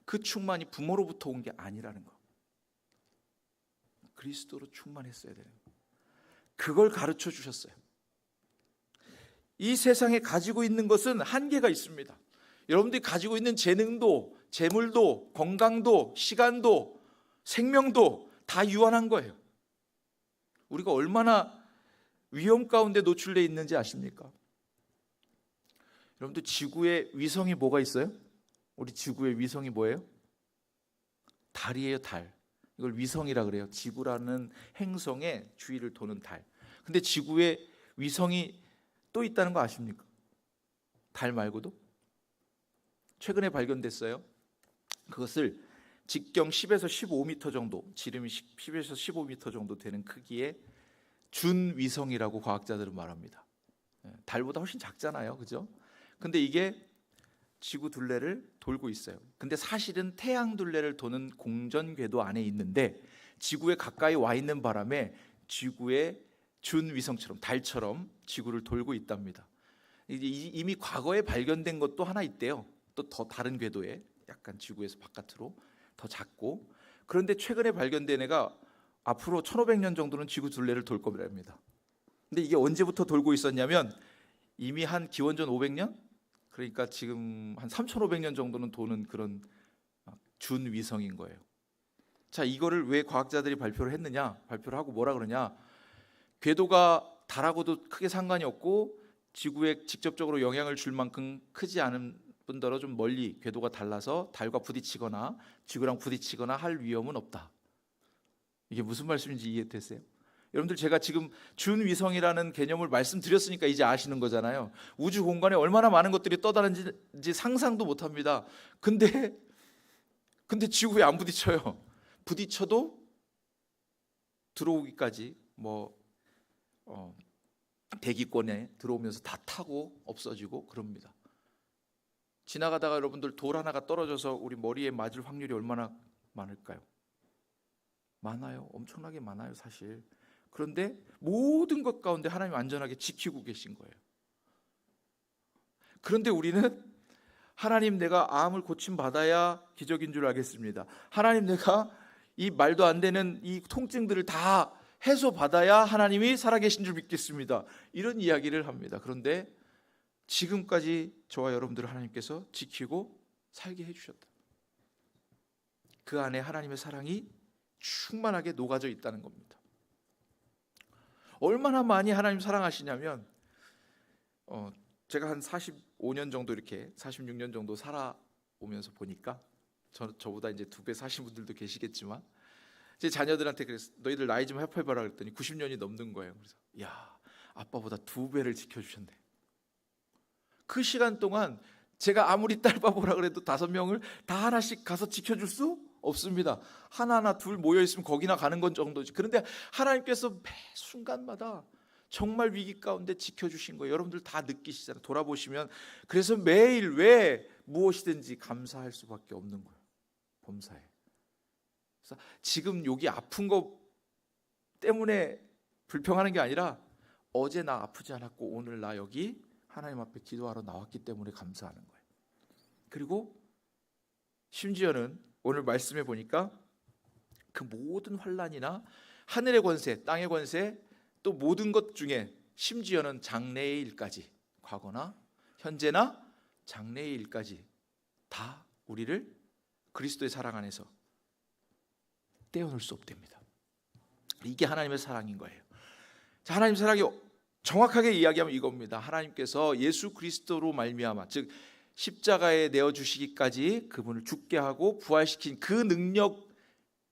그 충만이 부모로부터 온 게 아니라는 거. 그리스도로 충만했어야 되는 거. 그걸 가르쳐 주셨어요. 이 세상에 가지고 있는 것은 한계가 있습니다. 여러분들이 가지고 있는 재능도, 재물도, 건강도, 시간도, 생명도 다 유한한 거예요. 우리가 얼마나 위험 가운데 노출되어 있는지 아십니까? 여러분들, 지구의 위성이 뭐가 있어요? 우리 지구의 위성이 뭐예요? 달이에요, 달. 이걸 위성이라 그래요. 지구라는 행성의 주위를 도는 달. 근데 지구에 위성이 또 있다는 거 아십니까? 달 말고도? 최근에 발견됐어요. 그것을 직경 10에서 15m 정도, 지름이 10에서 15m 정도 되는 크기의 준위성이라고 과학자들은 말합니다. 달보다 훨씬 작잖아요, 그죠? 근데 이게 지구 둘레를 돌고 있어요. 근데 사실은 태양 둘레를 도는 공전 궤도 안에 있는데, 지구에 가까이 와 있는 바람에 지구의 준위성처럼, 달처럼 지구를 돌고 있답니다. 이미 과거에 발견된 것도 하나 있대요. 또 더 다른 궤도에, 약간 지구에서 바깥으로 더 작고. 그런데 최근에 발견된 애가 앞으로 1500년 정도는 지구 둘레를 돌 겁니다. 근데 이게 언제부터 돌고 있었냐면, 이미 한 기원전 500년? 그러니까 지금 한 3500년 정도는 도는 그런 준위성인 거예요. 자, 이거를 왜 과학자들이 발표를 했느냐? 발표를 하고 뭐라 그러냐? 궤도가 달하고도 크게 상관이 없고 지구에 직접적으로 영향을 줄 만큼 크지 않은 뿐더러 좀 멀리 궤도가 달라서 달과 부딪히거나 지구랑 부딪히거나 할 위험은 없다. 이게 무슨 말씀인지 이해됐어요? 여러분들, 제가 지금 준위성이라는 개념을 말씀드렸으니까 이제 아시는 거잖아요. 우주 공간에 얼마나 많은 것들이 떠다니는지 상상도 못합니다. 근데 지구에 안 부딪혀요. 부딪혀도 들어오기까지 대기권에 들어오면서 다 타고 없어지고 그럽니다. 지나가다가 여러분들 돌 하나가 떨어져서 우리 머리에 맞을 확률이 얼마나 많을까요? 많아요. 엄청나게 많아요, 사실. 그런데 모든 것 가운데 하나님 안전하게 지키고 계신 거예요. 그런데 우리는 하나님, 내가 암을 고침받아야 기적인 줄 알겠습니다. 하나님, 내가 이 말도 안 되는 이 통증들을 다 해소받아야 하나님이 살아계신 줄 믿겠습니다. 이런 이야기를 합니다. 그런데 지금까지 저와 여러분들을 하나님께서 지키고 살게 해주셨다. 그 안에 하나님의 사랑이 충만하게 녹아져 있다는 겁니다. 얼마나 많이 하나님 사랑하시냐면 제가 한 45년 정도, 이렇게 46년 정도 살아오면서 보니까 저보다 이제 2배 사신 분들도 계시겠지만, 제 자녀들한테 그래서 너희들 나이 좀 합해봐라 그랬더니 90년이 넘는 거예요. 그래서 야, 아빠보다 2배를 지켜주셨네. 그 시간 동안 제가 아무리 딸바보라 그래도 5명을 다 하나씩 가서 지켜줄 수 없습니다. 하나하나 둘 모여 있으면 거기나 가는 건 정도지. 그런데 하나님께서 매 순간마다 정말 위기 가운데 지켜주신 거예요. 여러분들 다 느끼시잖아요. 돌아보시면. 그래서 매일 왜 무엇이든지 감사할 수밖에 없는 거예요. 범사에. 그래서 지금 여기 아픈 거 때문에 불평하는 게 아니라, 어제 나 아프지 않았고 오늘 나 여기 하나님 앞에 기도하러 나왔기 때문에 감사하는 거예요. 그리고 심지어는 오늘 말씀해 보니까 그 모든 환난이나 하늘의 권세, 땅의 권세, 또 모든 것 중에 심지어는 장래의 일까지, 과거나 현재나 장래의 일까지 다 우리를 그리스도의 사랑 안에서 떼어놓을 수 없답니다. 이게 하나님의 사랑인 거예요. 자, 하나님 사랑이 정확하게 이야기하면 이겁니다. 하나님께서 예수 그리스도로 말미암아, 즉 십자가에 내어주시기까지 그분을 죽게 하고 부활시킨 그 능력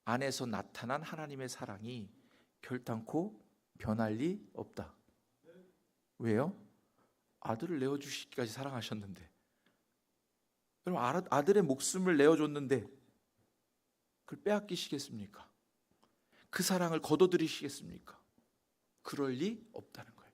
안에서 나타난 하나님의 사랑이 결단코 변할 리 없다. 왜요? 아들을 내어주시기까지 사랑하셨는데, 여러분, 아들의 목숨을 내어줬는데 그걸 빼앗기시겠습니까? 그 사랑을 거둬들이시겠습니까? 그럴 리 없다는 거예요.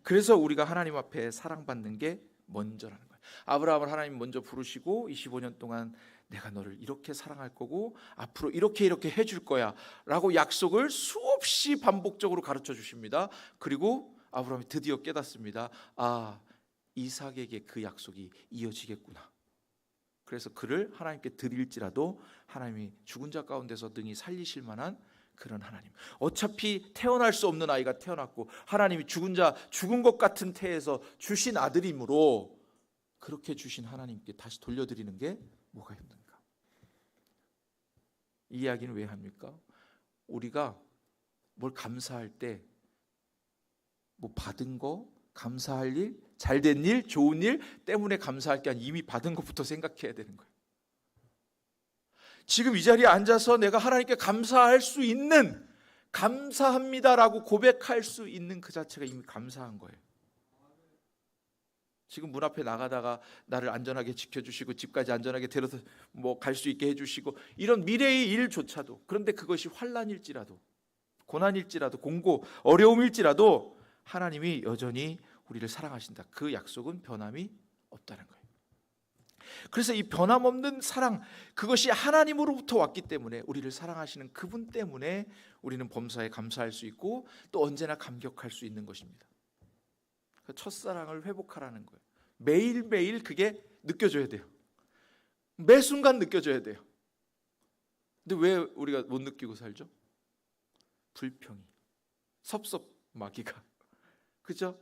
그래서 우리가 하나님 앞에 사랑받는 게 먼저라는 거예요. 아브라함을 하나님 먼저 부르시고 25년 동안 내가 너를 이렇게 사랑할 거고 앞으로 이렇게 해줄 거야 라고 약속을 수없이 반복적으로 가르쳐 주십니다. 그리고 아브라함이 드디어 깨닫습니다. 아, 이삭에게 그 약속이 이어지겠구나. 그래서 그를 하나님께 드릴지라도 하나님이 죽은 자 가운데서 능히 살리실 만한 그런 하나님. 어차피 태어날 수 없는 아이가 태어났고 하나님이 죽은 것 같은 태에서 주신 아들이므로 그렇게 주신 하나님께 다시 돌려드리는 게 뭐가 힘든가? 이 이야기는 왜 합니까? 우리가 뭘 감사할 때 뭐 받은 거, 감사할 일, 잘된 일, 좋은 일 때문에 감사할 게 아니라 이미 받은 것부터 생각해야 되는 거예요. 지금 이 자리에 앉아서 내가 하나님께 감사할 수 있는, 감사합니다라고 고백할 수 있는 그 자체가 이미 감사한 거예요. 지금 문 앞에 나가다가 나를 안전하게 지켜주시고 집까지 안전하게 데려서 뭐 갈 수 있게 해주시고 이런 미래의 일조차도, 그런데 그것이 환난일지라도, 고난일지라도, 공고, 어려움일지라도 하나님이 여전히 우리를 사랑하신다. 그 약속은 변함이 없다는 거예요. 그래서 이 변함없는 사랑, 그것이 하나님으로부터 왔기 때문에, 우리를 사랑하시는 그분 때문에 우리는 범사에 감사할 수 있고 또 언제나 감격할 수 있는 것입니다. 첫사랑을 회복하라는 거예요. 매일매일 그게 느껴져야 돼요. 매 순간 느껴져야 돼요. 근데 왜 우리가 못 느끼고 살죠? 불평이, 섭섭마귀가, 그죠?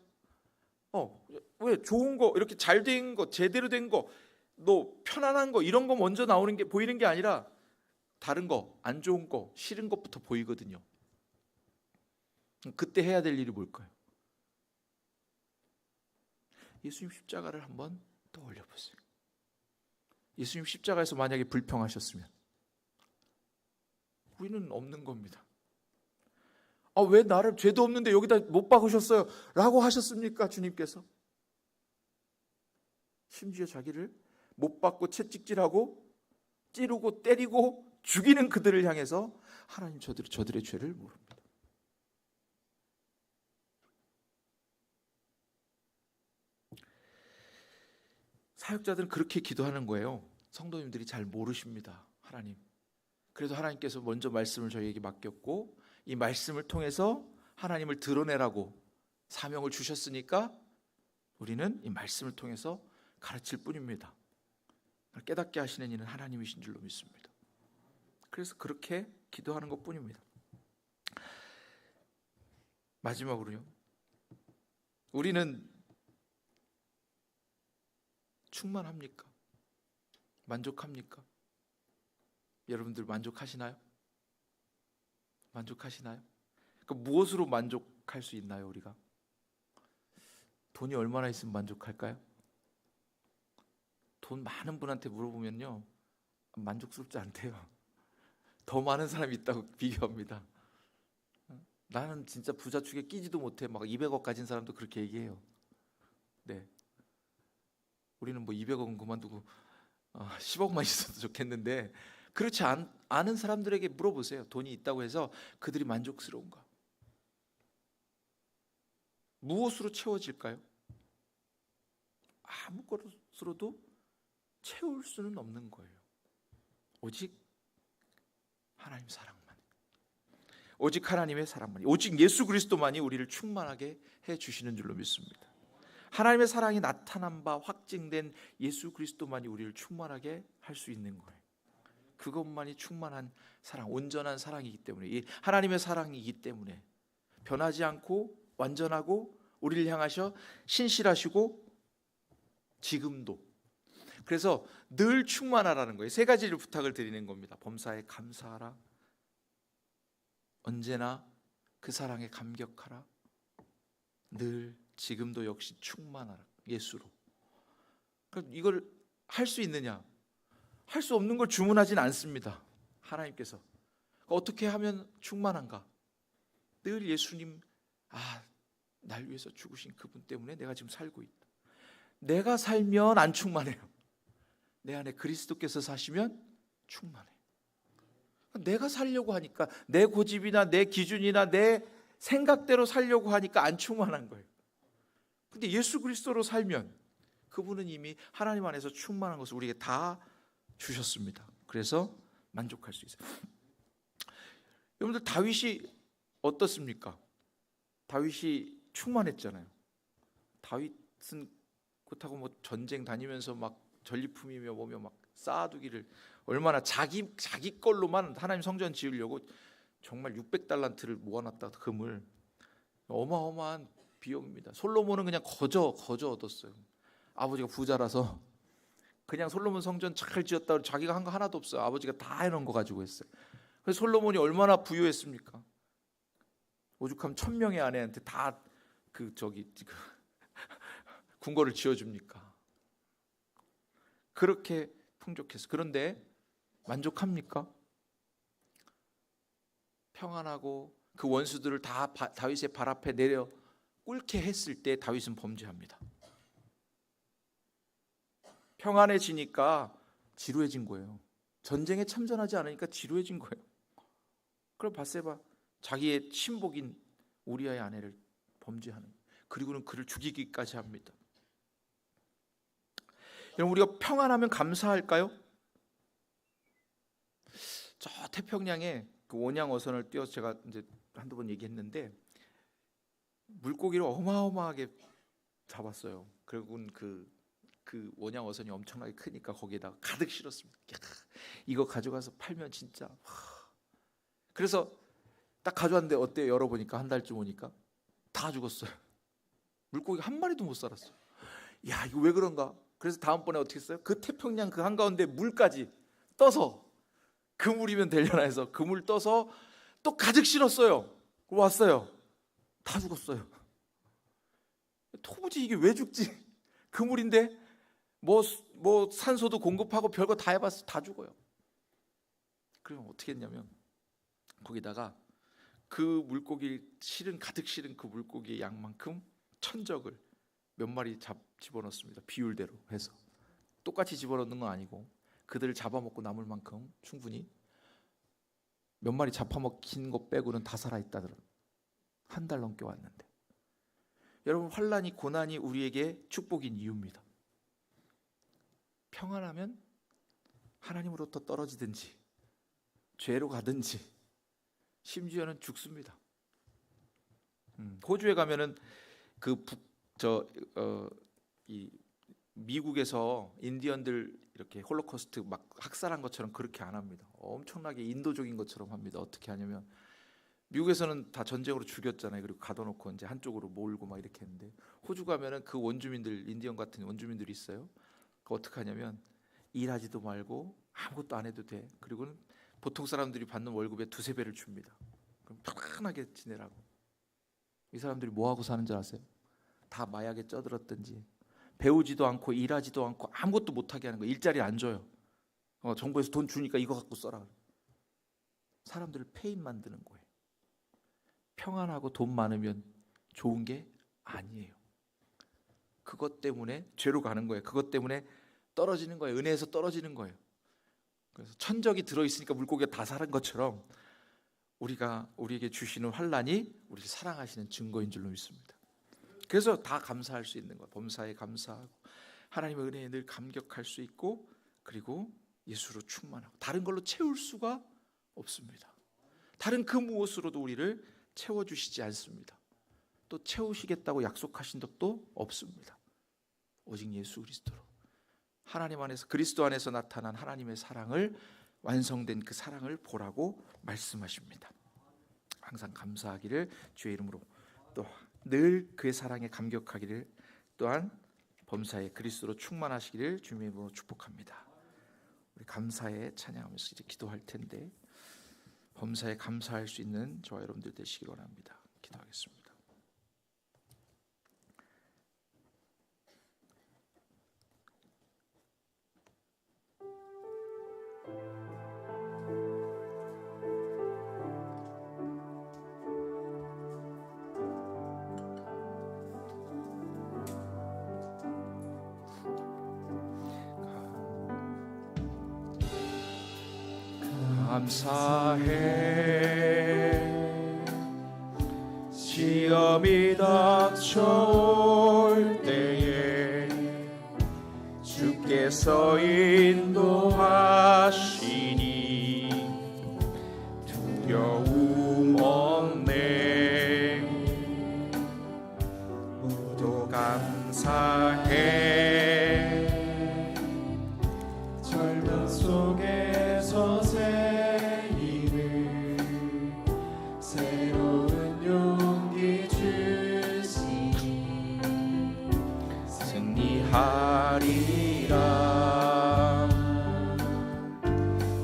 왜 좋은 거, 이렇게 잘 된 거, 제대로 된 거, 너 편안한 거, 이런 거 먼저 나오는 게 보이는 게 아니라 다른 거, 안 좋은 거, 싫은 것부터 보이거든요. 그때 해야 될 일이 뭘까요? 예수님 십자가를 한번 떠올려 보세요. 예수님 십자가에서 만약에 불평하셨으면 우리는 없는 겁니다. 왜 나를 죄도 없는데 여기다 못 박으셨어요? 라고 하셨습니까? 주님께서 심지어 자기를 못 박고 채찍질하고 찌르고 때리고 죽이는 그들을 향해서 하나님, 저들의 죄를 모릅니다. 사역자들은 그렇게 기도하는 거예요. 성도님들이 잘 모르십니다. 하나님. 그래도 하나님께서 먼저 말씀을 저희에게 맡겼고 이 말씀을 통해서 하나님을 드러내라고 사명을 주셨으니까 우리는 이 말씀을 통해서 가르칠 뿐입니다. 깨닫게 하시는 이는 하나님이신 줄로 믿습니다. 그래서 그렇게 기도하는 것뿐입니다. 마지막으로요, 우리는 충만합니까? 만족합니까? 여러분들 만족하시나요? 만족하시나요? 무엇으로 만족할 수 있나요? 우리가 돈이 얼마나 있으면 만족할까요? 돈 많은 분한테 물어보면요, 만족스럽지 않대요. 더 많은 사람이 있다고 비교합니다. 나는 진짜 부자축에 끼지도 못해, 막 200억 가진 사람도 그렇게 얘기해요. 네, 우리는 뭐 200억은 그만두고 10억만 있어도 좋겠는데, 그렇지 않은 사람들에게 물어보세요. 돈이 있다고 해서 그들이 만족스러운가? 무엇으로 채워질까요? 아무 것으로도 채울 수는 없는 거예요. 오직 하나님 사랑만, 오직 하나님의 사랑만, 오직 예수 그리스도만이 우리를 충만하게 해주시는 줄로 믿습니다. 하나님의 사랑이 나타난 바 확증된 예수 그리스도만이 우리를 충만하게 할 수 있는 거예요. 그것만이 충만한 사랑, 온전한 사랑이기 때문에, 이 하나님의 사랑이기 때문에 변하지 않고 완전하고 우리를 향하셔 신실하시고 지금도, 그래서 늘 충만하라는 거예요. 세 가지를 부탁을 드리는 겁니다. 범사에 감사하라, 언제나 그 사랑에 감격하라, 늘 지금도 역시 충만하라, 예수로. 그러니까 이걸 할 수 있느냐? 할 수 없는 걸 주문하진 않습니다. 하나님께서 어떻게 하면 충만한가? 늘 예수님, 날 위해서 죽으신 그분 때문에 내가 지금 살고 있다. 내가 살면 안 충만해요. 내 안에 그리스도께서 사시면 충만해. 내가 살려고 하니까, 내 고집이나 내 기준이나 내 생각대로 살려고 하니까 안 충만한 거예요. 근데 예수 그리스도로 살면 그분은 이미 하나님 안에서 충만한 것을 우리에게 다 주셨습니다. 그래서 만족할 수 있어요. 여러분들, 다윗이 어떻습니까? 다윗이 충만했잖아요. 다윗은 그렇다고 뭐 전쟁 다니면서 막 전리품이며 뭐며 막 쌓아두기를, 얼마나 자기 걸로만 하나님 성전 지으려고 정말 600달란트를 모아놨다, 금을. 어마어마한 비용입니다. 솔로몬은 그냥 거저 얻었어요. 아버지가 부자라서 그냥 솔로몬 성전 잘 지었다고, 자기가 한 거 하나도 없어요. 아버지가 다 해놓은 거 가지고 했어요. 그래서 솔로몬이 얼마나 부유했습니까? 오죽하면 1000명의 아내한테 다 궁궐을 지어줍니까? 그렇게 풍족했어요. 그런데 만족합니까? 평안하고 그 원수들을 다 다윗의 발 앞에 내려 꿇게 했을 때 다윗은 범죄합니다. 평안해지니까 지루해진 거예요. 전쟁에 참전하지 않으니까 지루해진 거예요. 그럼 바세바, 자기의 친복인 우리아의 아내를 범죄하는, 그리고는 그를 죽이기까지 합니다. 여러분, 우리가 평안하면 감사할까요? 저 태평양에 그 원양어선을 띄워서 제가 이제 한두 번 얘기했는데, 물고기를 어마어마하게 잡았어요. 결국은 그 원양어선이 엄청나게 크니까 거기에다가 가득 실었습니다. 이거 가져가서 팔면 진짜. 그래서 딱 가져왔는데 어때요? 열어보니까 한 달쯤 오니까 다 죽었어요. 물고기가 한 마리도 못 살았어요. 야, 이거 왜 그런가? 그래서 다음번에 어떻게 했어요? 그 태평양 그 한가운데 물까지 떠서, 그물이면 되려나 해서 그물 떠서 또 가득 실었어요. 왔어요. 다 죽었어요. 도무지 이게 왜 죽지? 그물인데 뭐 산소도 공급하고 별거 다 해봤어. 다 죽어요. 그럼 어떻게 했냐면, 거기다가 그 물고기 가득 실은 그 물고기의 양만큼 천적을 몇 마리 집어넣습니다. 비율대로 해서. 똑같이 집어넣는 건 아니고 그들을 잡아먹고 남을 만큼 충분히, 몇 마리 잡아먹힌 것 빼고는 다 살아있다더라. 한 달 넘게 왔는데. 여러분, 환난이, 고난이 우리에게 축복인 이유입니다. 평안하면 하나님으로부터 떨어지든지 죄로 가든지 심지어는 죽습니다. 호주에 가면은 이 미국에서 인디언들 이렇게 홀로코스트 막 학살한 것처럼 그렇게 안 합니다. 엄청나게 인도적인 것처럼 합니다. 어떻게 하냐면 미국에서는 다 전쟁으로 죽였잖아요. 그리고 가둬놓고 이제 한쪽으로 몰고 막 이렇게 했는데 호주 가면은 그 원주민들, 인디언 같은 원주민들이 있어요. 어떻게 하냐면 일하지도 말고 아무것도 안 해도 돼. 그리고는 보통 사람들이 받는 월급의 2~3배를 줍니다. 그럼 편안하게 지내라고. 이 사람들이 뭐 하고 사는 줄 아세요? 다 마약에 쩌들었든지 배우지도 않고 일하지도 않고 아무것도 못하게 하는 거예요. 일자리 안 줘요. 정부에서 돈 주니까 이거 갖고 써라. 사람들을 폐인 만드는 거예요. 평안하고 돈 많으면 좋은 게 아니에요. 그것 때문에 죄로 가는 거예요. 그것 때문에 떨어지는 거예요. 은혜에서 떨어지는 거예요. 그래서 천적이 들어있으니까 물고기가 다 사는 것처럼 우리에게 주시는 환난이 우리를 사랑하시는 증거인 줄로 믿습니다. 그래서 다 감사할 수 있는 거예요. 범사에 감사하고 하나님의 은혜에 늘 감격할 수 있고 그리고 예수로 충만하고 다른 걸로 채울 수가 없습니다. 다른 그 무엇으로도 우리를 채워주시지 않습니다. 또 채우시겠다고 약속하신 적도 없습니다. 오직 예수 그리스도로 하나님 안에서 그리스도 안에서 나타난 하나님의 사랑을 완성된 그 사랑을 보라고 말씀하십니다. 항상 감사하기를 주의 이름으로 또 늘 그의 사랑에 감격하기를 또한 범사에 그리스도로 충만하시기를 주님의 이름으로 축복합니다. 우리 감사에 찬양하면서 이제 기도할 텐데 범사에 감사할 수 있는 저와 여러분들 되시기 원합니다. 기도하겠습니다. 감사해 시험이 닥쳐올 때에 주께서 인도하시니 두려움 없네. 모두 감사해 절망 속에서 하리라.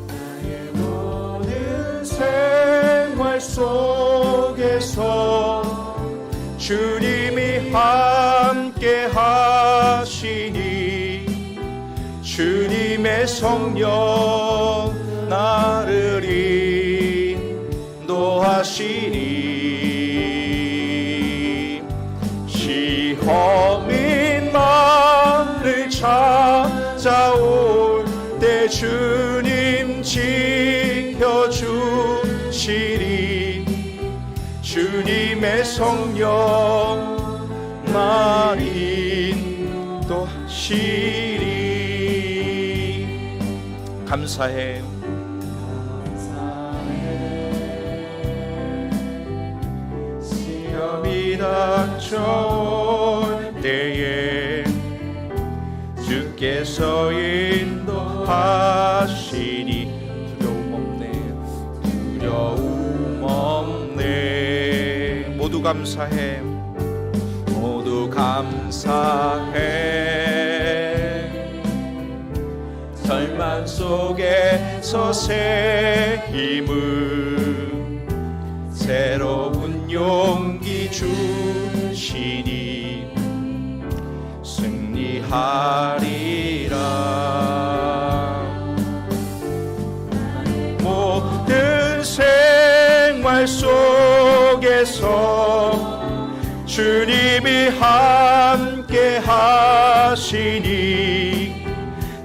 나의 모든 생활 속에서 주님이 함께 하시니 주님의 성령 나를 인도하시니 시험이 찾아올 때 주님 지켜주시리. 주님의 성령 날 인도하시리. 감사해 시험이 닥쳐올 때에 주께서 인도하시니 두려움 없네. 모두 감사해 절망 속에서 새 힘을 새로운 용기 주시니 승리하리라. 모든 생활 속에서 주님이 함께 하시니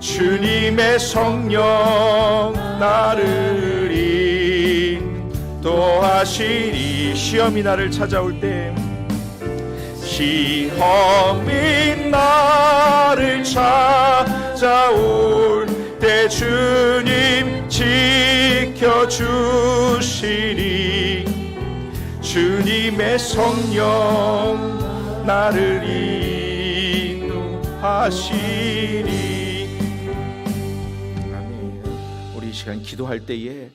주님의 성령 나를 인도하시니. 시험이 나를 찾아올 때 시험이 나를 찾아올 찾아올 때 주님 지켜주시리. 주님의 성령 나를 인도하시리. 아멘. 우리 이 시간 기도할 때에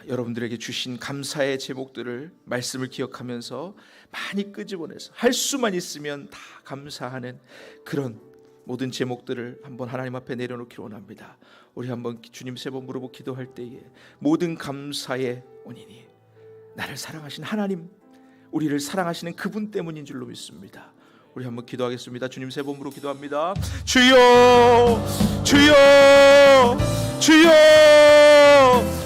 여러분들에게 주신 감사의 제목들을 말씀을 기억하면서 많이 끄집어내서 할 수만 있으면 다 감사하는 그런 모든 제목들을 한번 하나님 앞에 내려놓기로 원합니다. 우리 한번 주님 세 번 물어보고 기도할 때에 모든 감사의 원인이 나를 사랑하신 하나님, 우리를 사랑하시는 그분 때문인 줄로 믿습니다. 우리 한번 기도하겠습니다. 주님 세 번 물어 기도합니다. 주여, 주여, 주여.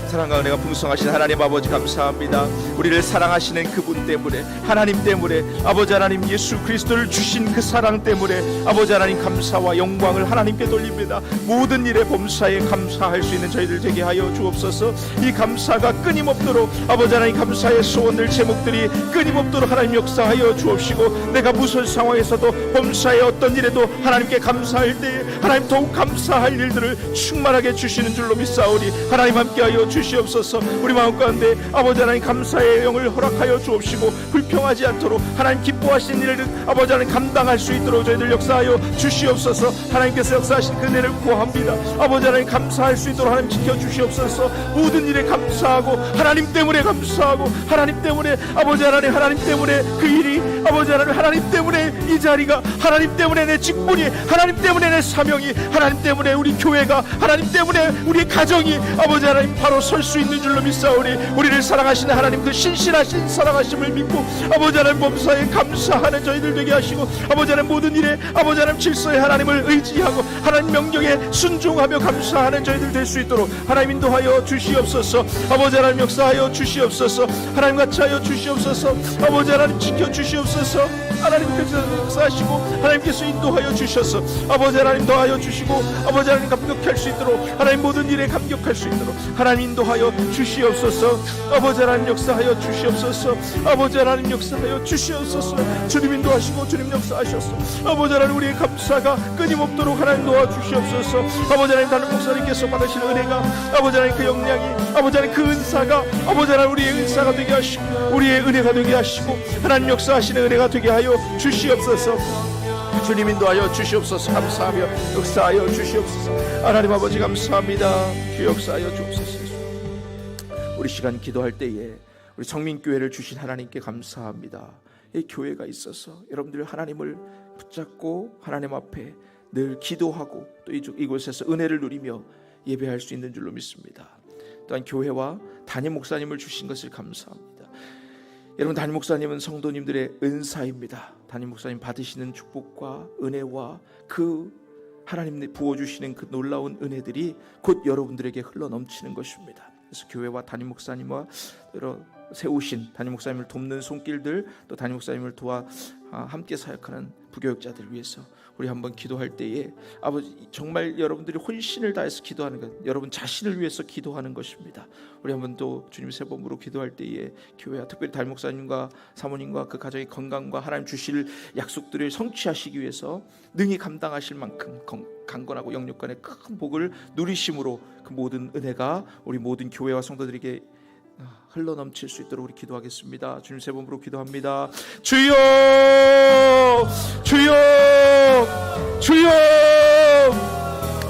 사랑과 은혜가 풍성하신 하나님 아버지 감사합니다. 우리를 사랑하시는 그분 때문에, 하나님 때문에, 아버지 하나님 예수 그리스도를 주신 그 사랑 때문에 아버지 하나님 감사와 영광을 하나님께 돌립니다. 모든 일에 범사에 감사할 수 있는 저희들 되게 하여 주옵소서. 이 감사가 끊임없도록 아버지 하나님 감사의 소원들 제목들이 끊임없도록 하나님 역사하여 주옵시고, 내가 무슨 상황에서도 범사의 어떤 일에도 하나님께 감사할 때에 하나님 더욱 감사할 일들을 충만하게 주시는 줄로 믿사오니 하나님 함께하여 주시옵소서. 우리 마음 가운데 아버지 하나님 감사의 영을 허락하여 주옵시고, 불평하지 않도록 하나님 기뻐하시는 일을 아버지 하나님 감당할 수 있도록 저희들 역사하여 주시옵소서. 하나님께서 역사하신 그 은혜를 구합니다. 아버지 하나님 감사할 수 있도록 하나님 지켜주시옵소서. 모든 일에 감사하고 하나님 때문에 감사하고, 하나님 때문에 아버지 하나님, 하나님 때문에 그 일이 아버지 하나님 때문에 이 자리가, 하나님 때문에 내 직분이, 하나님 때문에 내 사명이, 하나님 때문에 우리 교회가, 하나님 때문에 우리 가정이 아버지 하나님 바로 설 수 있는 줄로 믿사오니, 우리를 사랑하시는 하나님 그 신실하신 사랑하심을 믿고 아버지 하나님 범사에 감사하는 저희들 되게 하시고, 아버지 하나님 모든 일에 아버지 하나님 질서의 하나님을 의지하고 하나님 명령에 순종하며 감사하는 저희들 될 수 있도록 하나님 인도하여 주시옵소서. 아버지 하나님 역사하여 주시옵소서. 하나님 같이 하여 주시옵소서. 아버지 하나님 지켜주시옵소서. 하나님께서 역사하시고 하나님께서 인도하여 주셔서 아버지 하나님 더하여 주시고, 아버지 하나님 감격할 수 있도록 하나님 모든 일에 감격할 수 있도록 하나님 인도하여 주시옵소서. 아버지 하나님 역사하여 주시옵소서. 아버지 하나님 역사하여 주시옵소서. 주님 인도하시고 주님 역사하셔서 아버지 하나님 우리의 감사가 끊임없도록 하나님 도와주시옵소서. 아버지 하나님 다른 목사님께서 받으신 은혜가, 아버지 하나님 그 역량이, 아버지 하나님 그 은사가 아버지 하나님 우리의 은사가 되게 하시고 우리의 은혜가 되게 하시고 하나님 역사하시는 은혜가 되게 하여 주시옵소서. 주님 인도하여 주시옵소서. 감사하며 역사하여 주시옵소서. 하나님 아버지 감사합니다. 주 역사하여 주옵소서. 우리 시간 기도할 때에 우리 성민교회를 주신 하나님께 감사합니다. 이 교회가 있어서 여러분들 하나님을 붙잡고 하나님 앞에 늘 기도하고 또 이곳에서 은혜를 누리며 예배할 수 있는 줄로 믿습니다. 또한 교회와 담임 목사님을 주신 것을 감사합니다. 여러분, 담임 목사님은 성도님들의 은사입니다. 담임 목사님 받으시는 축복과 은혜와 그 하나님 부어주시는 그 놀라운 은혜들이 곧 여러분들에게 흘러넘치는 것입니다. 그래서 교회와 담임 목사님과 세우신 담임 목사님을 돕는 손길들, 또 담임 목사님을 도와 함께 사역하는 부교육자들을 위해서 우리 한번 기도할 때에 아버지 정말 여러분들이 혼신을 다해서 기도하는 것, 여러분 자신을 위해서 기도하는 것입니다. 우리 한번 또 주님 세 번으로 기도할 때에 교회와 특별히 담임 목사님과 사모님과 그 가정의 건강과 하나님 주실 약속들을 성취하시기 위해서 능히 감당하실 만큼 강건하고 영육간의 큰 복을 누리심으로 그 모든 은혜가 우리 모든 교회와 성도들에게 흘러넘칠 수 있도록 우리 기도하겠습니다. 주님 세 번으로 기도합니다. 주여, 주여, 주여.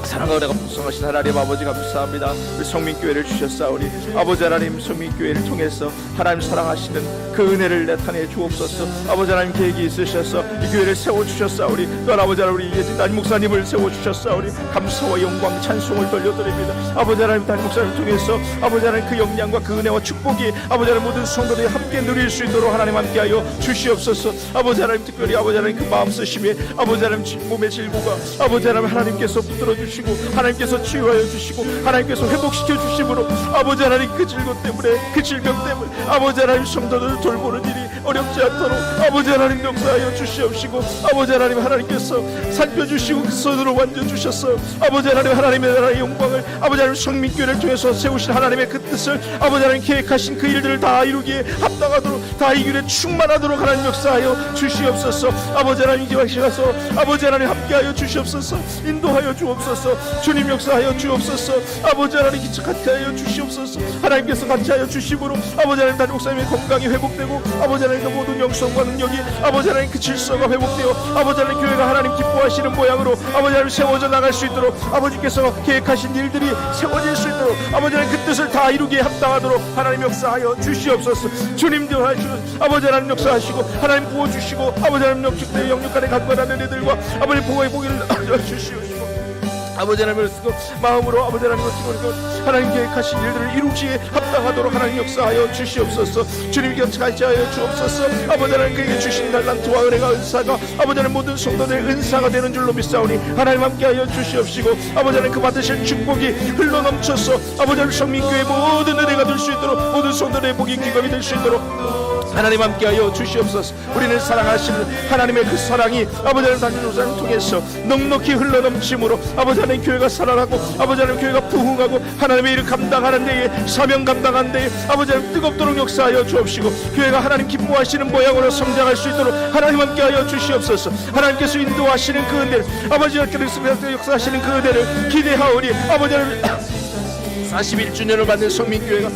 사랑과 은혜가 풍성하신 하나님 아버지 감사합니다. 우리 성민교회를 주셨사오니 아버지 하나님 성민교회를 통해서 하나님 사랑하시는 그 은혜를 나타내 주옵소서. 아버지 하나님 계획이 있으셔서 이 교회를 세워주셨사오니, 또한 아버지 하나님 우리 예진 담임 목사님을 세워주셨사오니 감사와 영광 찬송을 돌려드립니다. 아버지 하나님 담임 목사님을 통해서 아버지 하나님 그 영향과 그 은혜와 축복이 아버지 하나님 모든 성도들이 함께 누릴 수 있도록 하나님 함께하여 주시옵소서. 아버지 하나님 특별히 아버지 하나님 그 마음 쓰심에 아버지 하나님 몸의 질고가 아버지 하나님 하나님께서 붙들어 주시고 주시고 하나님께서 치유하여 주시고 하나님께서 회복시켜 주심으로 아버지 하나님 그 질병 때문에 그 질병 때문에 아버지 하나님 성도들을 돌보는 일이 어렵지 않도록 아버지 하나님 역사하여 주시옵시고 아버지 하나님 하나님께서 살펴주시고 그 손으로 만져주셨어 아버지 하나님 하나님의 나라의 영광을 아버지 하나님 성민교회를 통해서 세우신 하나님의 그 뜻을 아버지 하나님 계획하신 그 일들을 다 이루기에 합당하도록 다 이 길에 충만하도록 하나님 역사하여 주시옵소서 아버지 하나님 이제 하셔서 아버지 하나님 함께하여 주시옵소서 인도하여 주옵소서 주님 역사하여 주옵소서 아버지 하나님 같이하여 주시옵소서 하나님께서 같이하여 주심으로 아버지 하나님 단임 목사님의 건강이 회복되고 아버지 하나님의 모든 영성과 능력이 아버지 하나님 그 질서가 회복되어 아버지 하나님 교회가 하나님 기뻐하시는 모양으로 아버지 하나님 세워져 나갈 수 있도록 아버지께서 계획하신 일들이 세워질 수 있도록 아버지 하나님 그 뜻을 다 이루기에 합당하도록 하나님 역사하여 주시옵소서 주님 하시고 아버지 하나님 역사하시고 하나님 부어주시고 아버지 하나님 영축대 영육간에 간과하는 애들과 아버지 보호의 보기를 주시옵시고 아버지 하나님을 쓰고 마음으로 아버지 하나님을 쓰고 하나님 계획하신 일들을 이루기에 합당하도록 하나님 역사하여 주시옵소서 주님 곁에 주옵소서 아버지 하나님 그에게 주신 달란트와 은혜가 은사가 아버지 하나님 모든 성도들의 은사가 되는 줄로 믿사오니 하나님 함께하여 주시옵시고 아버지 하나님 그 받으실 축복이 흘러넘쳐서 아버지 하나님 성민교회 모든 은혜가 될 수 있도록 모든 성도들의 복이 기감이 될 수 있도록 하나님 함께하여 주시옵소서 우리를 사랑하시는 하나님의 그 사랑이 아버지 하나님 단임 목사님을 통해서 넉넉히 흘러넘침으로 아버지 하나님 교회가 살아나고 아버지 하나님 교회가 부흥하고 하나님의 일을 감당하는 데에 사명 감당하는 데에 아버지 하나님 뜨겁도록 역사하여 주옵시고 교회가 하나님 기뻐하시는 모양으로 성장할 수 있도록 하나님 함께하여 주시옵소서 하나님께서 인도하시는 그 은혜를 아버지 하나님께서 역사하시는 그 은혜를 기대하오니 아버지 하나님 41주년을 맞는 성민교회가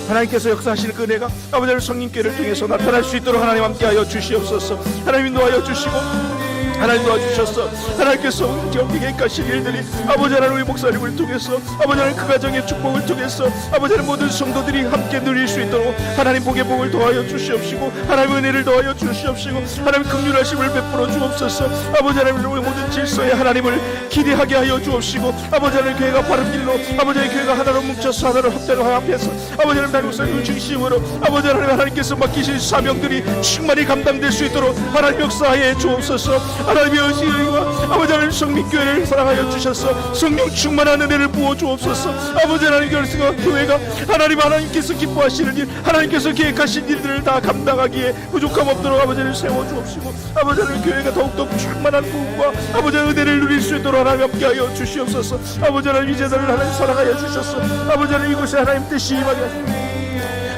하나님께서 역사하시는 그 은혜가 아버지 하나님 성인교회를 통해서 나타날 수 있도록 하나님 함께하여 주시옵소서 하나님 인도하여 주시고 하나님 도와주셔서 하나님께서 경기 계획하신 일들이 아버지 하나님 우리 목사님을 통해서 아버지 하나님 그 가정의 축복을 통해서 아버지 하나님 모든 성도들이 함께 누릴 수 있도록 하나님 복의 복을 더하여 주시옵시고 하나님 은혜를 더하여 주시옵시고 하나님 긍휼하심을 베풀어 주옵소서 아버지 하나님 우리 모든 질서에 하나님을 기대하게 하여 주옵시고 아버지 하나님 교회가 바른 길로 아버지 하나님 교회가 하나로 뭉쳐서 하나로 합대로 합해서 아버지 하나님 단임 목사님 중심으로 아버지 하나님께서 맡기신 사명들이 충만히 감당될 수 있도록 하나님 역사하여 주옵소서 하나님의 의지와 아버지 하나님 성민교회를 사랑하여 주셔서 성령 충만한 은혜를 부어 주옵소서 아버지 하나님 교회가 하나님께서 기뻐하시는 일 하나님께서 계획하신 일들을 다 감당하기에 부족함 없도록 아버지 하나님 세워 주옵시고 아버지 하나님 교회가 더욱더 충만한 부흥과 아버지 하나님 은혜를 누릴 수 있도록 하나님 함께하여 주시옵소서 아버지 하나님 이제들을 하나님 사랑하여 주셔서 아버지 하나님 이곳에 하나님 뜻이 임하게 하시옵소서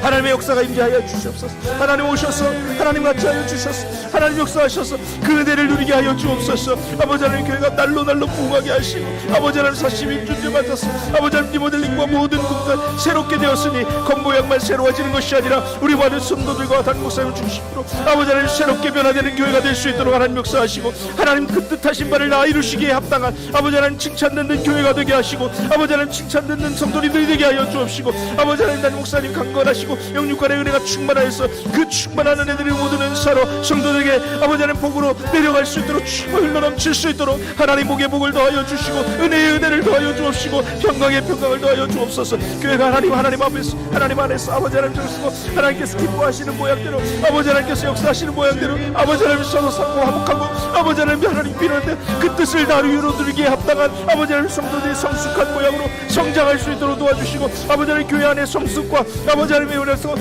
하나님의 역사가 임재하여 주시옵소서 하나님 오셔서 하나님 같이 하여 주셔서 하나님 역사하셔서 그 은혜를 누리게 하여 주옵소서 아버지 하나님 교회가 날로 부흥하게 하시고 아버지 하나님 41주년 맞아서 아버지 하나님 리모델링과 모든 공간 새롭게 되었으니 겉모양만 새로워지는 것이 아니라 우리 많은 성도들과 단임 목사님을 중심으로 아버지 하나님 새롭게 변화되는 교회가 될 수 있도록 하나님 역사하시고 하나님 그 뜻하신 바를 다 이루시기에 합당한 아버지 하나님 칭찬 듣는 교회가 되게 하시고 아버지 하나님 칭찬 듣는 성도들이 되게 하여 주옵시고 아버지 하나님 단임 목사님 강건하시고 영육간의 은혜가 충만하여서 그 충만한 은혜들이 모든 은사로 성도들에게 아버지 하나님 복으로 내려갈 수 있도록 흘러넘칠 수 있도록 하나님 복의 복을 더하여 주시고 은혜의 은혜를 더하여 주옵시고 평강의 평강을 더하여 주옵소서 교회가 하나님 앞에서 하나님 안에서 아버지 하나님 주시고 하나님께서 기뻐하시는 모양대로 아버지 하나님께서 역사하시는 모양대로 아버지 하나님 서로 상고 화목하고 아버지 하나님 비는데 그 뜻을 다 이루어드리기에 합당한 아버지 하나님 성도들이 성숙한 모양으로 성장할 수 있도록 도와주시고 아버지 하나님 교회 안에 성숙과 아버지 하나님의 은혜서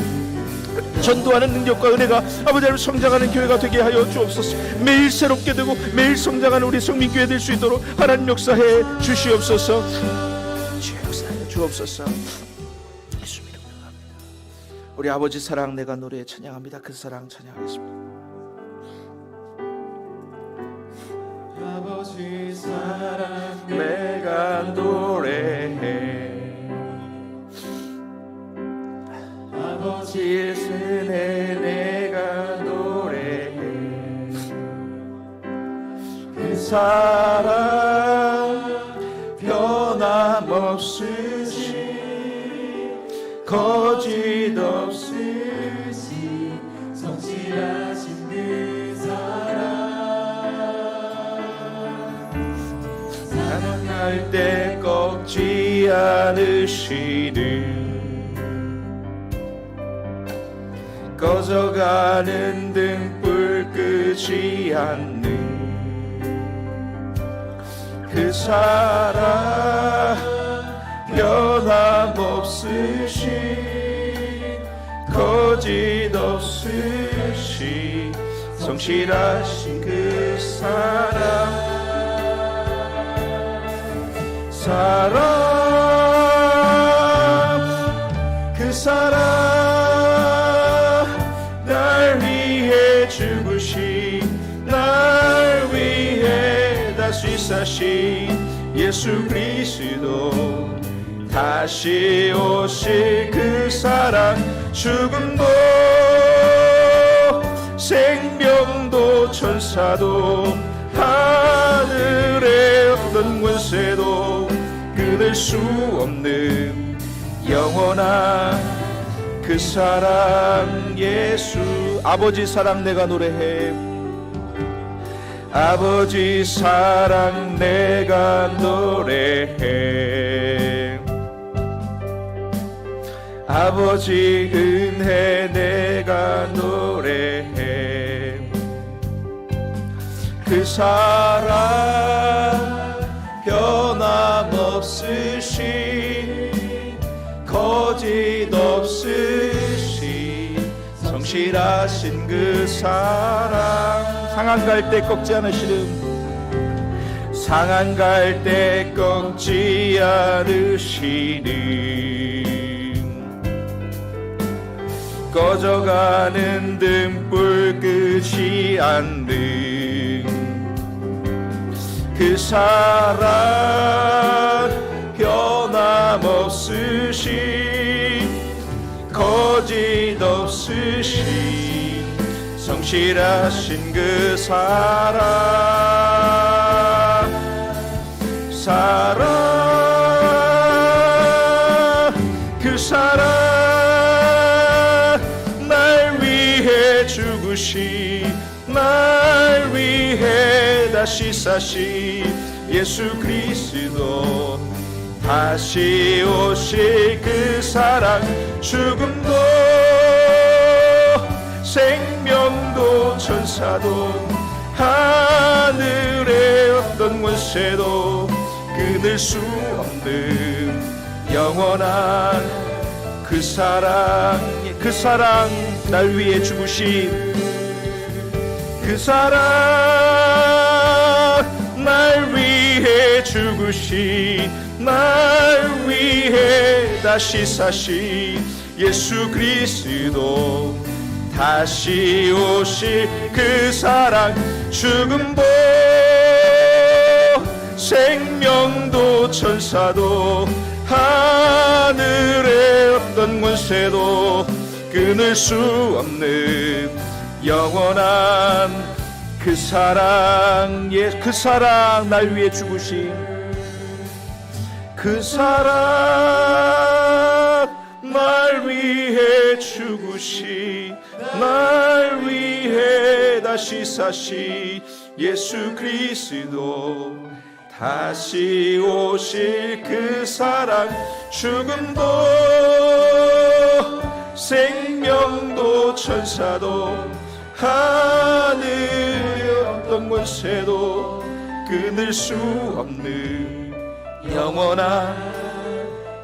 전도하는 능력과 은혜가 아버지 하나님 성장하는 교회가 되게 하여 주옵소서 매일 새롭게 되고 매일 성장하는 우리 성민교회 될 수 있도록 하나님 역사해 주시옵소서 역사해 주옵소서 예수님 이름으로 우리 아버지 사랑 내가 노래 찬양합니다 그 사랑 찬양하겠습니다 아버지 사랑 내가 노래해 아버지 은혜 내가 노래해 그 사랑 변함없으시 거짓 없으시 성실하신 그 사랑 사랑할 때 꺾지 않으시는 꺼져가는 등불 끄지 되지 않는 그 사랑 변함없으신 거짓 없으신 성실하신 그 사랑 그 사랑 날 위해 죽으신 날 위해 다시 사신 예수 그리스도 다시 오실 그 사랑 죽음도 생명도 천사도 하늘의 어떤 권세도 끊을 수 없는 영원한 그 사랑 예수 아버지 사랑 내가 노래해 아버지 사랑 내가 노래해 아버지 은혜 내가 노래해 그 사랑 변함없으신 거짓 없으신 성실하신 그 사랑 상한 갈 때 꺾지 않으시는 상한 갈 때 꺾지 않으시는 꺼져가는 등불 끄지 않는 그 사랑 변함없으신 거짓 없으신 성실하신 그 그 사랑 날 위해 죽으신 날 위해 다시 사신 예수 그리스도 다시 오실 그 사랑 죽음도 생명도 천사도 하늘의 어떤 권세도 끊을 수 없는 영원한 그 사랑 날 위해 죽으신 그 사랑 날 위해 죽으신 날 위해 다시 사신 예수 그리스도 다시 오실 그 사랑 죽음도 생명도 천사도 하늘의 어떤 권세도 끊을 수 없는 영원한 그 사랑 그 사랑 날 위해 죽으신 그 사랑 날 위해 죽으신 날 위해 다시 사신 예수 그리스도 다시 오실 그 사랑 죽음도 생명도 천사도 하늘의 어떤 권세도 끊을 수 없는 영원한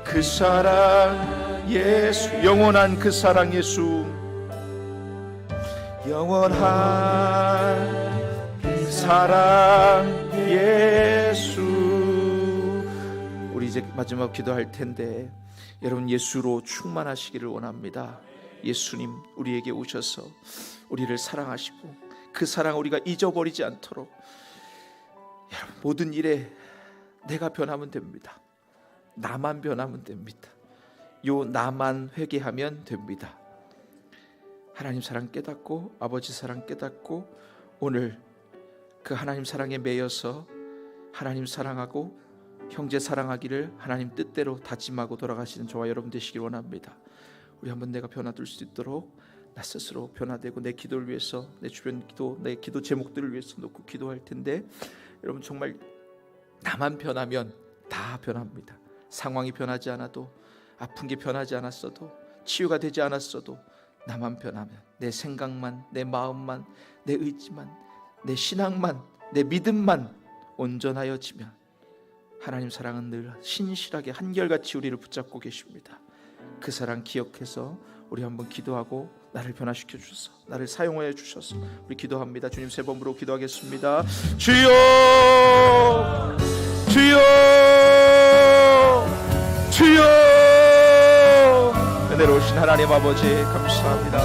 그 사랑 예수 영원한 그 사랑 예수 영원한 그 사랑 예수 우리 이제 마지막 기도할 텐데 여러분 예수로 충만하시기를 원합니다. 예수님 우리에게 오셔서 우리를 사랑하시고 그 사랑 우리가 잊어버리지 않도록 여러분 모든 일에 내가 변하면 됩니다. 나만 변하면 됩니다. 요 나만 회개하면 됩니다. 하나님 사랑 깨닫고 아버지 사랑 깨닫고 오늘 그 하나님 사랑에 매여서 하나님 사랑하고 형제 사랑하기를 하나님 뜻대로 다짐하고 돌아가시는 저와 여러분 되시길 원합니다. 우리 한번 내가 변화될 수 있도록 나 스스로 변화되고 내 기도를 위해서 내 주변 기도 내 기도 제목들을 위해서 놓고 기도할 텐데 여러분 정말 나만 변하면 다 변합니다. 상황이 변하지 않아도 아픈 게 변하지 않았어도 치유가 되지 않았어도 나만 변하면, 내 생각만, 내 마음만, 내 의지만, 내 신앙만, 내 믿음만 온전하여지면 하나님 사랑은 늘 신실하게 한결같이 우리를 붙잡고 계십니다. 그 사랑 기억해서 우리 한번 기도하고 나를 변화시켜 주셔서, 나를 사용하여 주셔서 우리 기도합니다. 주님, 세 번으로 기도하겠습니다. 주여, 주여, 주여. 은혜로우신 하나님 아버지 감사합니다.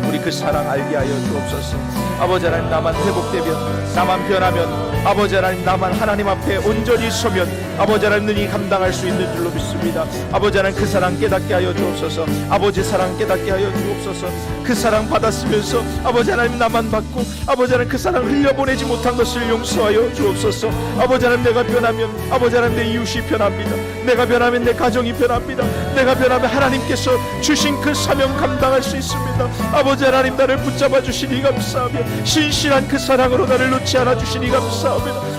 우리 그 사랑 알게 하여 주옵소서. 아버지 하나님, 나만 회복되면, 나만 변하면, 아버지 하나님, 나만 하나님 앞에 온전히 서면 아버지 하나님 능히 감당할 수 있는 줄로 믿습니다. 아버지 하나님, 그 사랑 깨닫게 하여 주옵소서. 아버지 사랑 깨닫게 하여 주옵소서. 그 사랑 받았으면서 아버지 하나님 나만 받고 아버지 하나님 그 사랑 흘려보내지 못한 것을 용서하여 주옵소서. 아버지 하나님, 내가 변하면 아버지 하나님 내 이웃이 변합니다. 내가 변하면 내 가정이 변합니다. 내가 변하면 하나님께서 주신 그 사명 감당할 수 있습니다. 아버지 하나님, 나를 붙잡아 주시니 감사하며 신실한 그 사랑으로 나를 놓지 않아 주시니 감사합니다.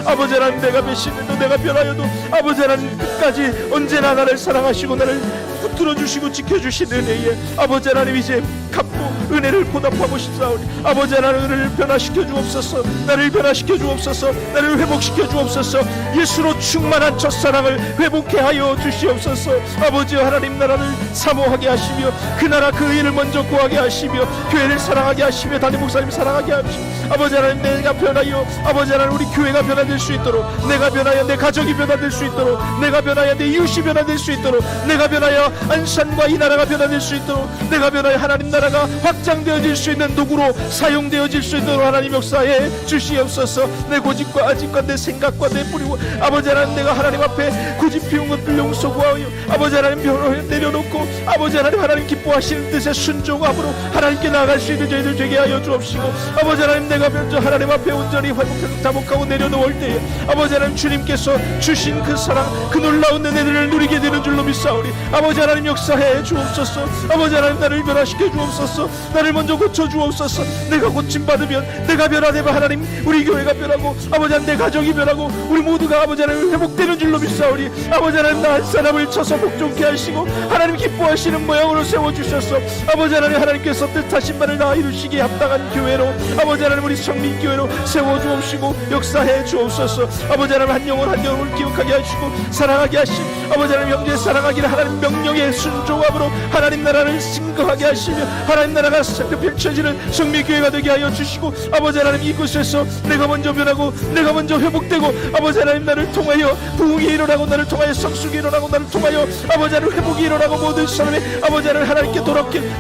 아버지 하나님, 내가 배신해도 내가 변하여도 아버지 하나님 끝까지 언제나 나를 사랑하시고 나를 붙들어 주시고 지켜주신 은혜에 아버지 하나님, 이제 갚고 은혜를 보답하고 싶사오니 아버지 하나님, 은혜를 변화시켜 주옵소서. 나를 변화시켜 주옵소서. 나를 회복시켜 주옵소서. 예수로 충만한 첫사랑을 회복해 하여 주시옵소서. 아버지 하나님, 나라를 사모하게 하시며 그 나라 그 일을 먼저 구하게 하시며 교회를 사랑하게 하시며 담임 목사님 사랑하게 하시며 아버지 하나님, 내가 변하여 아버지 하나님 우리 교회가 변화될 수 있도록, 내가 변하여 내 가족이 변화될 수 있도록, 내가 변하여 내 이웃이 변화될 수 있도록, 내가 변하여 안산과 이 나라가 변화될 수 있도록, 내가 변하여 하나님 나라가 확장되어질 수 있는 도구로 사용되어질 수 있도록 하나님 역사에 주시옵소서. 내 고집과 아집과 내 생각과 내 뿌리고 아버지 하나님, 내가 하나님 앞에 고집 피운 것들 용서구하여 아버지 하나님 변호에 내려놓고 아버지 하나님 기뻐하시는 뜻에 순종함으로 하나님께 나아갈 수 있는 저희들 되게 하여 주옵시고 아버지 하나님, 내가 먼저 하나님 앞에 온전히 회복하고 자복하고 내려놓을 때에 아버지 하나님, 주님께서 주신 그 사랑, 그 놀라운 은혜들을 누리게 되는 줄로 믿사오니 아버지 하나님 역사해 주옵소서. 아버지 하나님, 나를 변화시켜 주옵소서. 나를 먼저 고쳐 주옵소서. 내가 고침받으면, 내가 변화되면 하나님 우리 교회가 변하고 아버지 하나님 내 가정이 변하고 우리 모두가 아버지 하나님 회복되는 줄로 믿사오니 아버지 하나님, 나 한 사람을 쳐서 복종케 하시고 하나님 기뻐하시는 모양으로 세워주셔서 아버지 하나님께서 뜻하신 바를 다 이루시기에 합당한 교회로 아버지 하나님 우리 성민교회로 세워주옵시고 역사해 주옵소서. 아버지 하나님, 한 영혼 한 영혼을 기억하게 하시고 사랑하게 하시고 아버지 하나님 형제 사랑하기를 하나님 명령에 순종함으로 하나님 나라를 승거하게 하시며 하나님 나라가 펼쳐지는 성민교회가 되게 하여 주시고 아버지 하나님, 이곳에서 내가 먼저 변하고 내가 먼저 회복되고 아버지 하나님, 나를 통하여 부흥이 일어나고 나를 통하여 성숙이 일어나고 나를 통하여 아버지 하나님 회복이 일어나고 모든 사람이 아버지 하나님 하나님께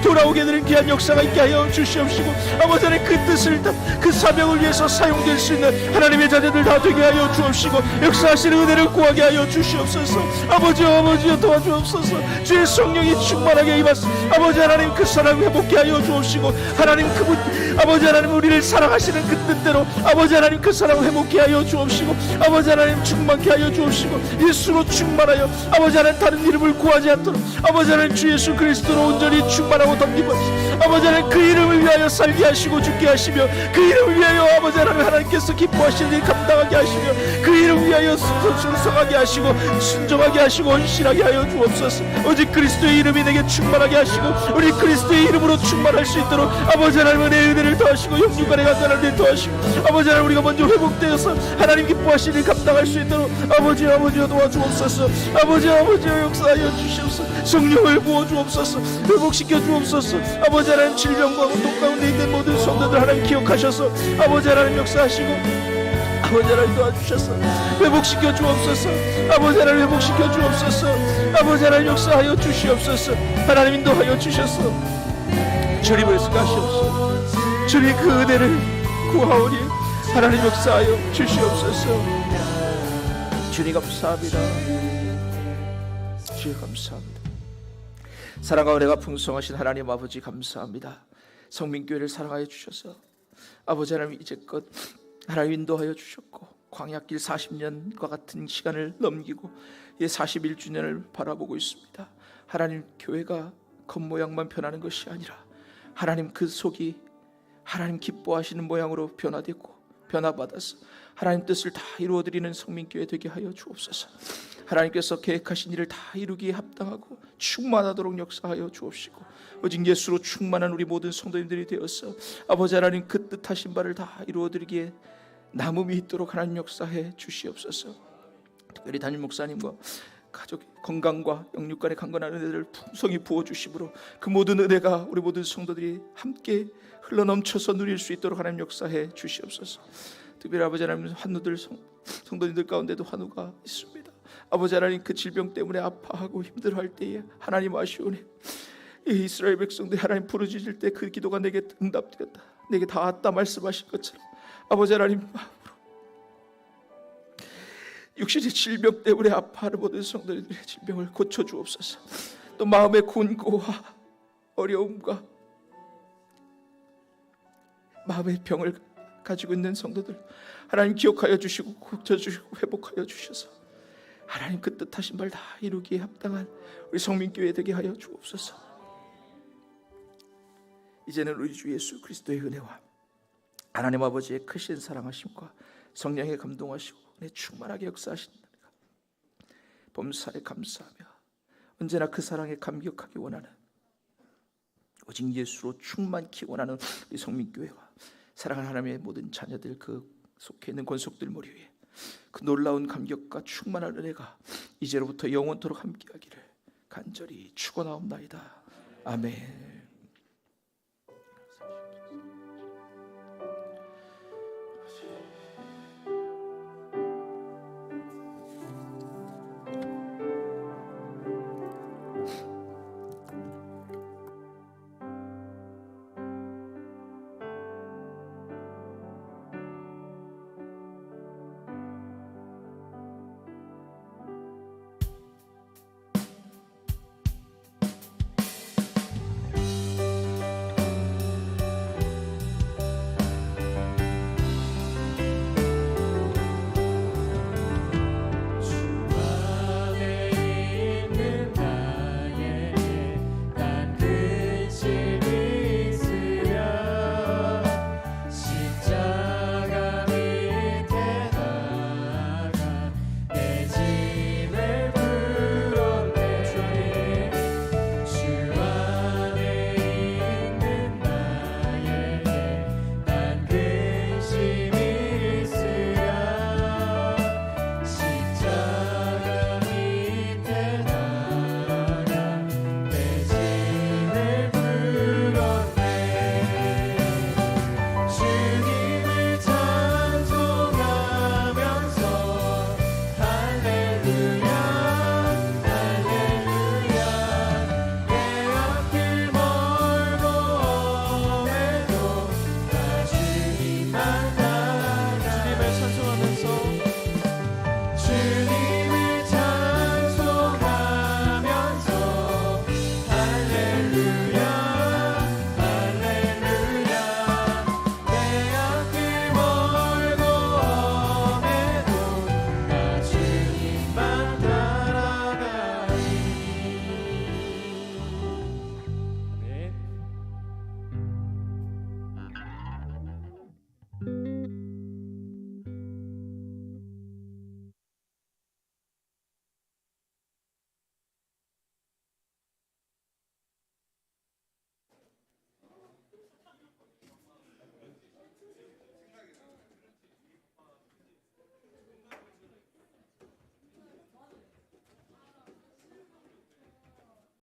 돌아오게 되는 귀한 역사가 있게 하여 주시옵시고 아버지 하나님, 그 뜻을 그 사명을 위해서 사용될 수 있는 하나님의 자녀들 다 되게 하여 주옵시고 역사하시는 은혜를 구하게 하여 주시옵소서. 아버지여 도와주옵소서. 주의 성령이 충만하게 임하사 아버지 하나님 그 사랑 회복케 하여 주옵시고 하나님, 그분 아버지 하나님 우리를 사랑하시는 그 뜻대로 아버지 하나님 그 사랑 회복케 하여 주옵시고 아버지 하나님 충만케 하여 주옵시고 예수로 충만하여 아버지 하나님 다른 이름을 구하지 않도록 아버지 하나님 주 예수 그리스도로 온전히 충만하고 덤김없이 아버지 하나님 그 이름을 위하여 살게 하시고 죽게 하시며 그 이름을 위하여 아버지 하나님께서 기뻐하시는 일 감당하게 하시며 그 이름 위하여 순성하게 하시고 순종하게 하시고 헌신하게 하여 주옵소서. 오직 그리스도의 이름이 내게 충만하게 하시고 우리 그리스도의 이름으로 충만할 수 있도록 아버지 하나님 은혜를 더하시고 영육간의 간절함을 더하시고 아버지 하나님, 우리가 먼저 회복되어서 하나님 기뻐하시는 일 감당할 수 있도록 아버지여 도와주옵소서. 아버지여 역사하여 주시옵소서. 성령을 부어주옵소서. 회복시켜 주옵소서. 아버지 하나님, 질병과 고통 가운데 있는 모든 성도들 하나님 기억하셔서 아버지 하나님 역사하시고 아버지 하나님 도와주셔서 회복시켜 주옵소서. 아버지 하나님 회복시켜 주옵소서. 아버지 하나님 역사하여 주시옵소서. 하나님 인도하여 주셔서 주님을 쓰가시옵소서. 주님 그 은혜를 구하오니 하나님 역사하여 주시옵소서. 주님 감사합니다. 주님 감사합니다. 사랑과 은혜가 풍성하신 하나님 아버지 감사합니다. 성민교회를 사랑하여 주셔서 아버지 하나님 이제껏 하나님 인도하여 주셨고 광야길 40년과 같은 시간을 넘기고 이제 41주년을 바라보고 있습니다. 하나님, 교회가 겉모양만 변하는 것이 아니라 하나님 그 속이 하나님 기뻐하시는 모양으로 변화되고 변화받아서 하나님 뜻을 다 이루어드리는 성민교회 되게 하여 주옵소서. 하나님께서 계획하신 일을 다 이루기에 합당하고 충만하도록 역사하여 주옵시고, 오직 예수로 충만한 우리 모든 성도님들이 되어서 아버지 하나님 그 뜻하신 바를 다 이루어드리기에 남음이 있도록 하나님 역사해 주시옵소서. 특별히 담임 목사님과 가족의 건강과 영육간의 강건한 은혜를 풍성히 부어주심으로 그 모든 은혜가 우리 모든 성도들이 함께 흘러넘쳐서 누릴 수 있도록 하나님 역사해 주시옵소서. 특별히 아버지 하나님 환우들 성도님들 가운데도 환우가 있습니다. 아버지 하나님 그 질병 때문에 아파하고 힘들어할 때에 하나님 아시오니 이 이스라엘 백성들 하나님 부르짖을 때 그 기도가 내게 응답되었다, 내게 닿았다 말씀하신 것처럼 아버지 하나님 육신의 질병 때문에 아파하는 모든 성도들의 질병을 고쳐주옵소서. 또 마음의 곤고와 어려움과 마음의 병을 가지고 있는 성도들 하나님 기억하여 주시고 고쳐주시고 회복하여 주셔서 하나님 그 뜻하신 바 다 이루기에 합당한 우리 성민교회 되게 하여 주옵소서. 이제는 우리 주 예수 그리스도의 은혜와 하나님 아버지의 크신 사랑하심과 성령의 감동하시고 내 충만하게 역사하신다 범사에 감사하며 언제나 그 사랑에 감격하기 원하는 오직 예수로 충만히 원하는 우리 성민교회와 사랑하는 하나님의 모든 자녀들, 그 속해 있는 권속들 머리 위에 그 놀라운 감격과 충만한 은혜가 이제로부터 영원토록 함께하기를 간절히 축원하옵나이다. 아멘.